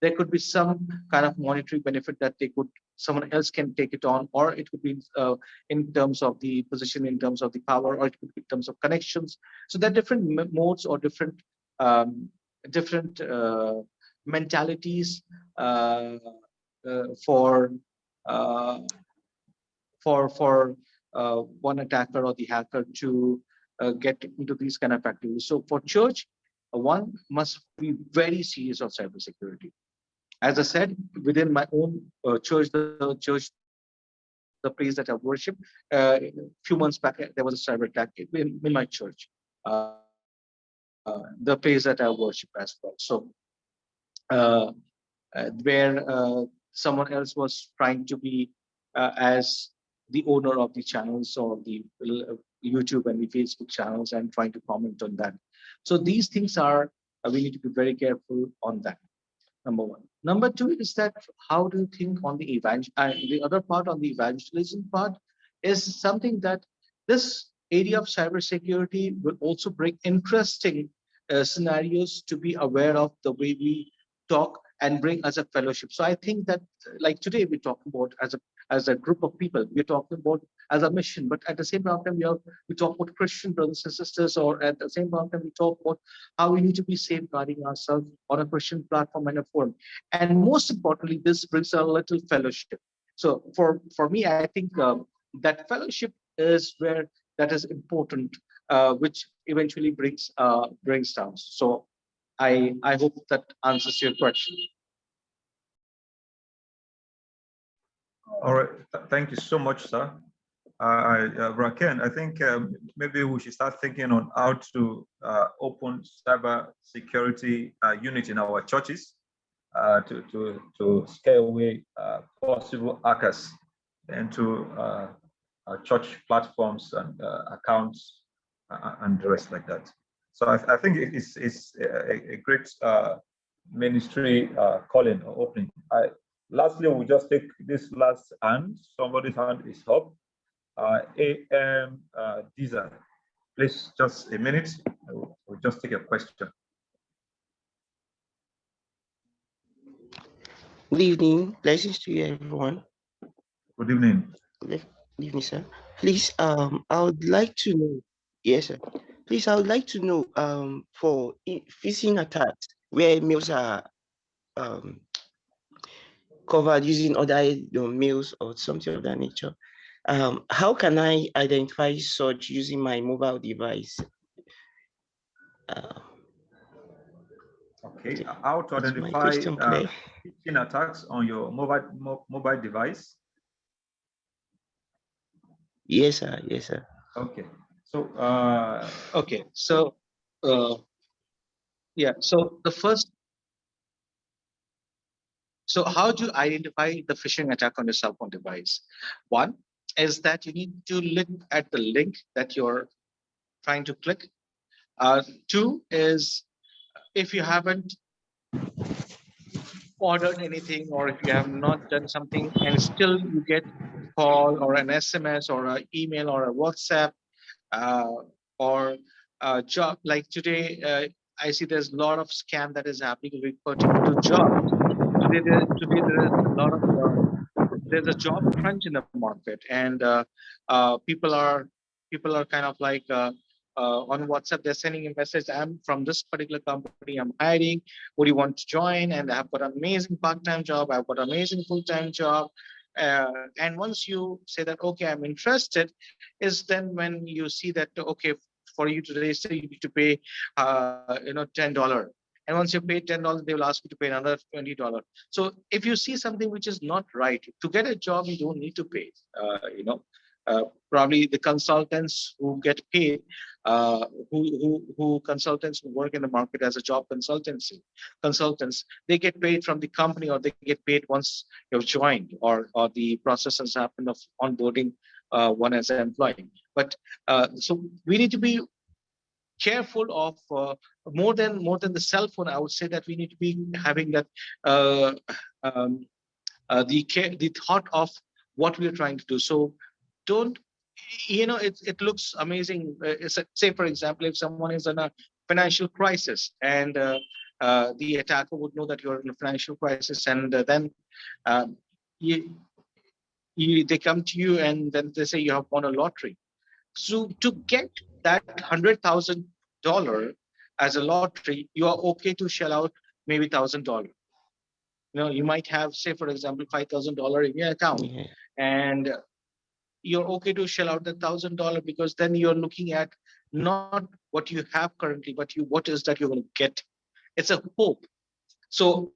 there could be some kind of monetary benefit that someone else can take it on, or it could be in terms of the position, in terms of the power, or it could be in terms of connections. So there are different modes or um, different mentalities for uh, one attacker or the hacker to get into these kind of activities. So for church, one must be very serious of cybersecurity. As I said, within my own church, the place that I worship, a few months back, there was a cyber attack in my church, the place that I worship as well. So uh, where someone else was trying to be as the owner of the channels or the YouTube and the Facebook channels and trying to comment on that. So these things are, we need to be very careful on that. Number one. Number two is that how do you think on the other part, on the evangelism part, is something that this area of cybersecurity will also bring interesting scenarios to be aware of the way we talk and bring as a fellowship. So I think that like today we talk about as a group of people, we're talking about as a mission, but at the same time we talk about Christian brothers and sisters, or at the same time we talk about how we need to be safeguarding ourselves on a Christian platform and a forum. And most importantly, this brings a little fellowship. So for me, I think that fellowship is where that is important, which eventually brings down. So I hope that answers your question. All right. Thank you so much, sir. Raken, I think maybe we should start thinking on how to open cyber security unit in our churches to scare away possible hackers into our church platforms and accounts and the rest like that. So I think it's a great ministry calling or opening. Lastly, we'll just take this last hand. Somebody's hand is up. AM Diesel. Please, just a minute. We'll just take a question. Good evening. Blessings to you, everyone. Good evening. Good evening, sir. Please, I would like to know. Yes, sir. Please, I would like to know. For phishing attacks where mails are um covered using other mails or something of that nature. How can I identify such using my mobile device? Okay, how to identify phishing attacks on your mobile device? Yes, sir. Yes, sir. Okay, so okay, so Yeah. So the first, so how do you identify the phishing attack on your cell phone device? One is that you need to look at the link that you're trying to click. Two is if you haven't ordered anything or if you have not done something and still you get call or an SMS or an email or a WhatsApp uh, or job like today, I see there's a lot of scam that is happening pertaining to jobs. Today there is a lot of there's a job crunch in the market, and people are kind of like on WhatsApp. They're sending a message. I'm from this particular company. I'm hiring. Would you want to join? And I've got an amazing part-time job. I've got an amazing full-time job. And once you say that, okay, I'm interested, is then when you see that, okay, for you to register, you need to pay, $10. And once you pay $10, they will ask you to pay another $20. So if you see something which is not right, to get a job, you don't need to pay. Probably the consultants who get paid, who consultants who work in the market as a job consultants, they get paid from the company or they get paid once you've joined or the process has happened of onboarding one as an employee. But so we need to be careful of more than the cell phone. I would say that we need to be having that uh, um, the thought of what we are trying to do. So don't, it looks amazing. Say for example, if someone is in a financial crisis and the attacker would know that you're in a financial crisis, and then um, you, they come to you and then they say you have won a lottery. So to get that $100,000 as a lottery, you are okay to shell out maybe $1,000. You might have, say, for example, $5,000 in your account, Yeah. and you're okay to shell out $1,000 because then you're looking at not what you have currently, but what is that you're going to get. It's a hope. So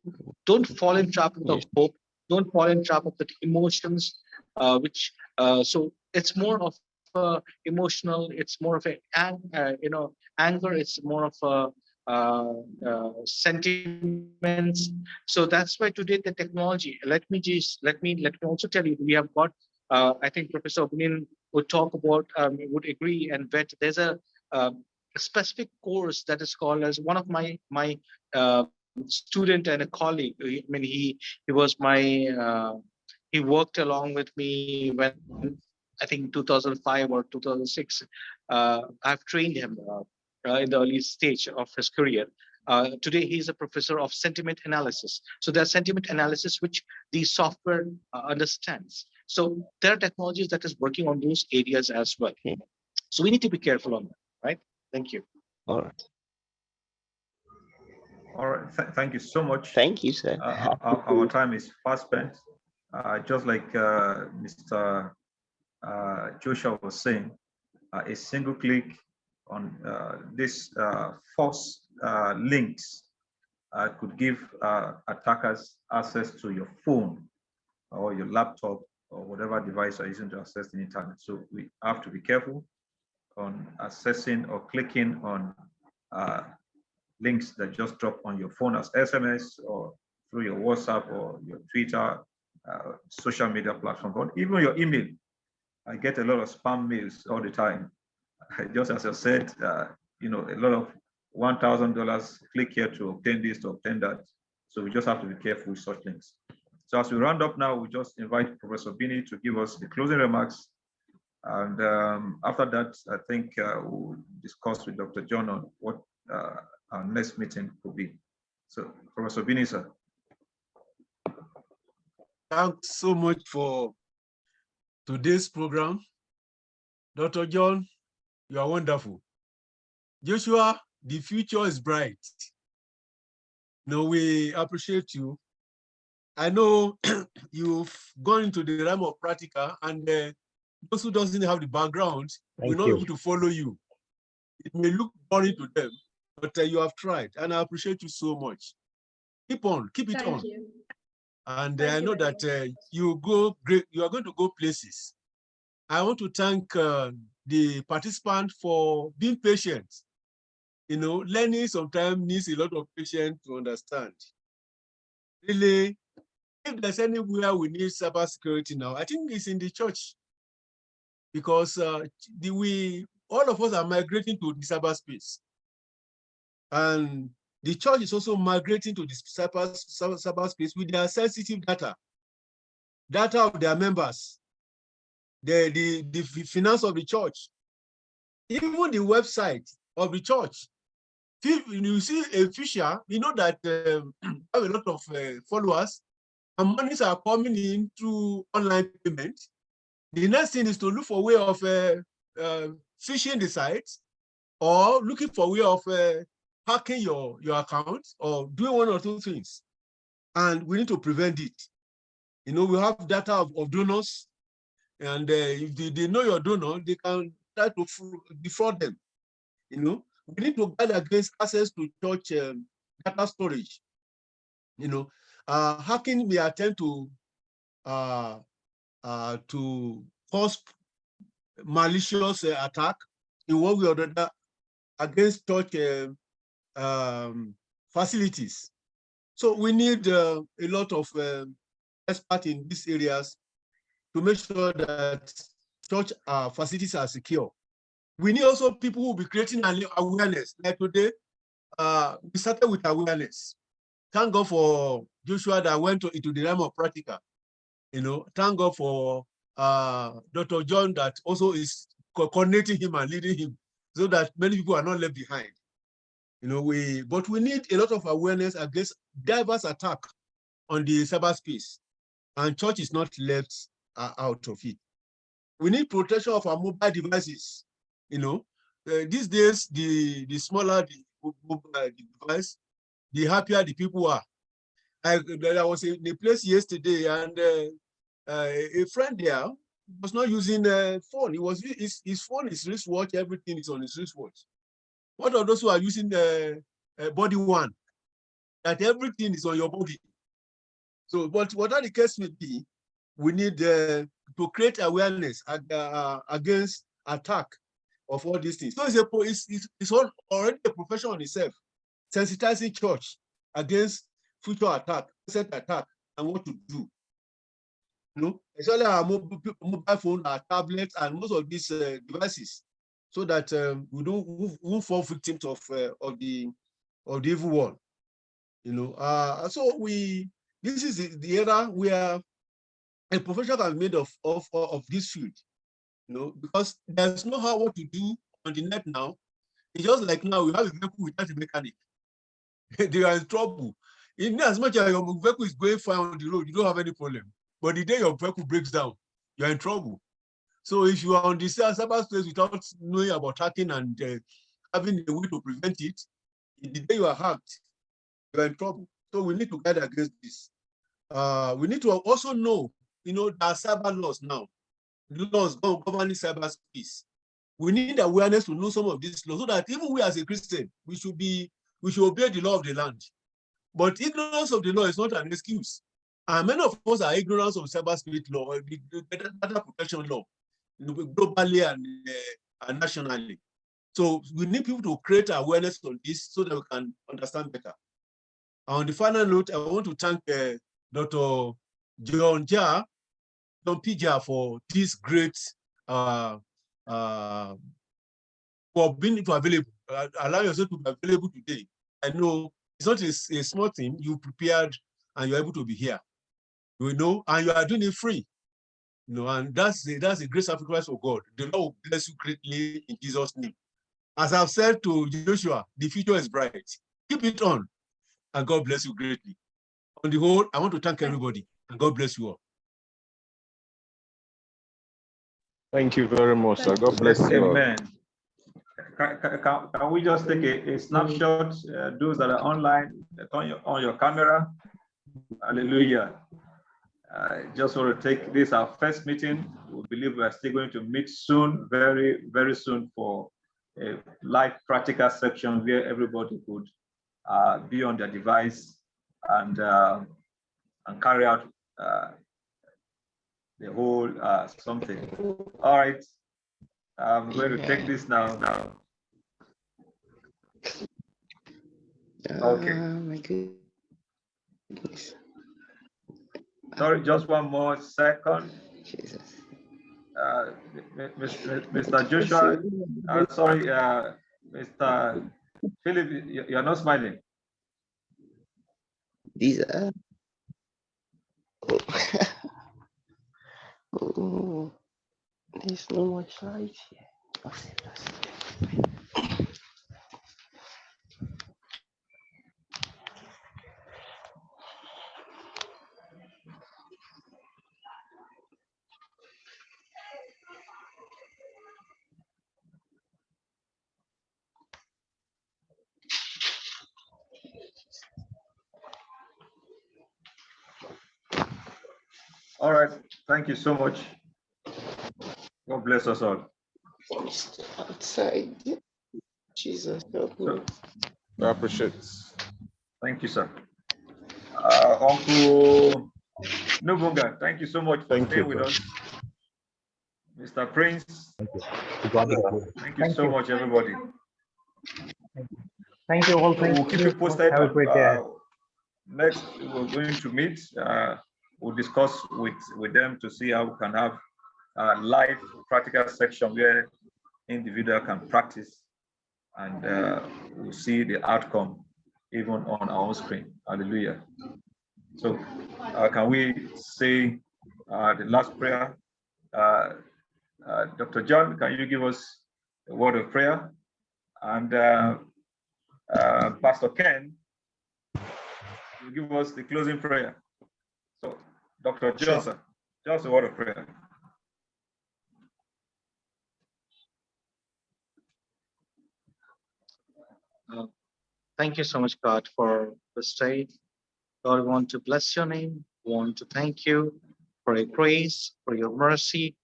don't fall in trap of the Yes. hope. Don't fall in trap of the emotions, which so it's more of a emotional. It's more of anger. It's more of a sentiments. So that's why today the technology. Let me also tell you, we have got. I think Professor Obinin would talk about, would agree and vet. There's a specific course that is called as one of my student and a colleague. He was he worked along with me when I think 2005 or 2006. I've trained him in the early stage of his career. Today, he's a professor of sentiment analysis. So there's sentiment analysis which the software understands. So there are technologies that is working on those areas as well. Okay. So we need to be careful on that, right? Thank you. All right. All right. Thank you so much. Thank you, sir. Our time is fast spent. Just like Mr. Joshua was saying, a single click on this false links could give attackers access to your phone or your laptop or whatever device you're using to access the internet. So we have to be careful on accessing or clicking on links that just drop on your phone as SMS or through your WhatsApp or your Twitter, social media platform, but even your email. I get a lot of spam mails all the time. Just as I said, a lot of $1,000, click here to obtain this, to obtain that. So we just have to be careful with such links. So as we round up now, we just invite Professor Bini to give us the closing remarks. And after that, I think we'll discuss with Dr. John on what our next meeting will be. So Professor Bini, sir. Thanks so much for today's program. Dr. John, you are wonderful. Joshua, the future is bright. No, we appreciate you. I know you've gone into the realm of practical, and those who doesn't have the background will not be able to follow you. It may look boring to them, but you have tried, and I appreciate you so much. Keep on, keep it on. Thank you. And Thank I you know very that much. you are going to go places. I want to thank the participant for being patient. learning sometimes needs a lot of patience to understand. Really, if there's anywhere we need cybersecurity now, I think it's in the church, because all of us are migrating to the cyberspace, and the church is also migrating to the cyberspace with their sensitive data of their members, the finance of the church, even the website of the church. If you see a fisher, you know that have a lot of followers, and monies are coming in through online payment. The next thing is to look for a way of phishing the site, or looking for a way of hacking your account, or doing one or two things. And we need to prevent it. We have data of donors, and if they know your donor, they can try to defraud them. We need to guard against access to church data storage. Hacking may attempt to cause malicious attack in one way or another against church facilities. So we need a lot of experts in these areas to make sure that church facilities are secure. We need also people who will be creating an awareness. Like today, we started with awareness. Thank God for Joshua that went into the realm of practical. Thank God for Dr. John that also is coordinating him and leading him, so that many people are not left behind. But we need a lot of awareness against diverse attack on the cyberspace, and church is not left out of it. We need protection of our mobile devices. These days, the smaller the mobile device, the happier the people are. I was in a place yesterday, and a friend there was not using a phone. His phone is wristwatch. Everything is on his wristwatch. What are those who are using the body one? That everything is on your body. So, but whatever the case may be, we need to create awareness against attack of all these things. So it's already a profession on itself, sensitizing church against future attack, and what to do. Especially our mobile phone, our tablets, and most of these devices, so that we won't fall victims of the evil one. So this is the era where a professional can be made of this field. Because there's no how what to do on the net now. It's just like now we have a vehicle without a mechanic. They are in trouble. In as much as your vehicle is going fine on the road, you don't have any problem. But the day your vehicle breaks down, you're in trouble. So if you are on the cyberspace without knowing about hacking and having a way to prevent it, the day you are hacked, you're in trouble. So we need to guard against this. We need to also know, there are cyber laws now. Laws governing cyberspace. We need awareness to know some of these laws, so that even we as a Christian, we should obey the law of the land. But ignorance of the law is not an excuse. And many of us are ignorant of cyberspace law, the data protection law, globally and nationally. So we need people to create awareness on this so that we can understand better. On the final note, I want to thank Dr. John Pija for this great for being available. Allow yourself to be available today. I know it's not a small thing. You prepared and you're able to be here. And you are doing it free. And that's a great sacrifice for God. The Lord will bless you greatly in Jesus' name. As I've said to Joshua, the future is bright. Keep it on, and God bless you greatly. On the whole, I want to thank everybody, and God bless you all. Thank you very much, sir. God bless you all. Amen. Can we just take a snapshot? Those that are online, on your camera. Hallelujah. I just want to take this our first meeting. We believe we are still going to meet soon, very, very soon, for a live practical section where everybody could be on their device and carry out the whole something. All right. I'm going to take this now. Okay. My goodness. Sorry, just one more second. Jesus. Mr. Joshua, sorry, Mr. Philip, you're not smiling. These are. Oh, there's no much light here. All right. Thank you so much. God bless us all. Outside. Jesus, help me. I appreciate. Thank you, sir. Uncle Nubunga, thank you so much for staying with us. Mr. Prince, thank you so much, everybody. Thank you all. We'll keep you posted. Have a great day. Next, we're going to meet. We'll discuss with them to see how we can have a live practical section where individual can practice, and we'll see the outcome even on our own screen. Hallelujah. So can we say the last prayer? Dr. John, can you give us a word of prayer? And Pastor Ken will give us the closing prayer. So, Dr. Johnson, just a word of prayer. Thank you so much, God, for this day. God, we want to bless your name. We want to thank you for your grace, for your mercy,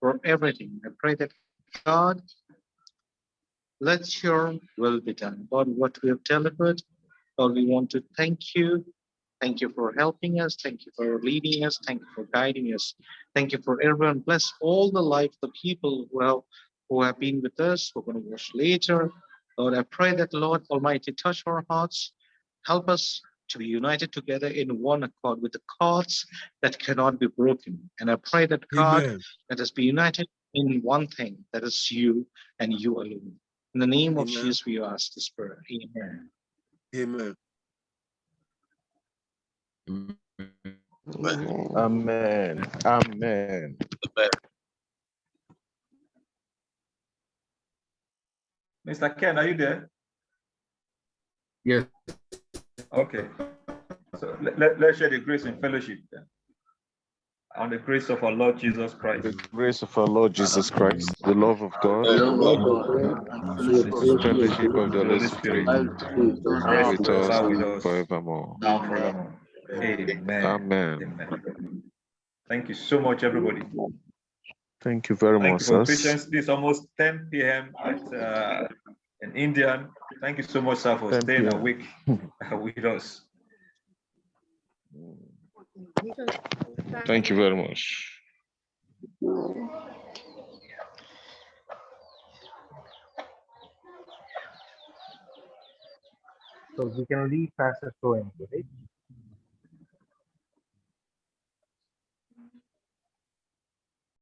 for everything. I pray that, God, let your will be done. God, what we have delivered, God, we want to thank you. Thank you for helping us. Thank you for leading us. Thank you for guiding us. Thank you for everyone. Bless all the life, the people who have been with us, who are going to watch later. Lord, I pray that, Lord Almighty, touch our hearts. Help us to be united together in one accord with the cords that cannot be broken. And I pray that, God, let us be united in one thing, that is you and you alone. In the name of Jesus, we ask this prayer. Amen. Amen. Amen. Amen. Mr. Ken, are you there? Yes. Okay. So let's share the grace and fellowship then. And the grace of our Lord Jesus Christ. The grace of our Lord Jesus Christ, the love of God, the fellowship of the Holy Spirit, rest with us with us forevermore. now and forevermore. Amen. Amen. Amen. Thank you so much, everybody. Thank you very Thank much, you for your sir. patience. This is almost 10 p.m. at in Indian. Thank you so much, sir, for 10 staying p.m. awake with us. Thank you very much. So we can leave Pastor going, right?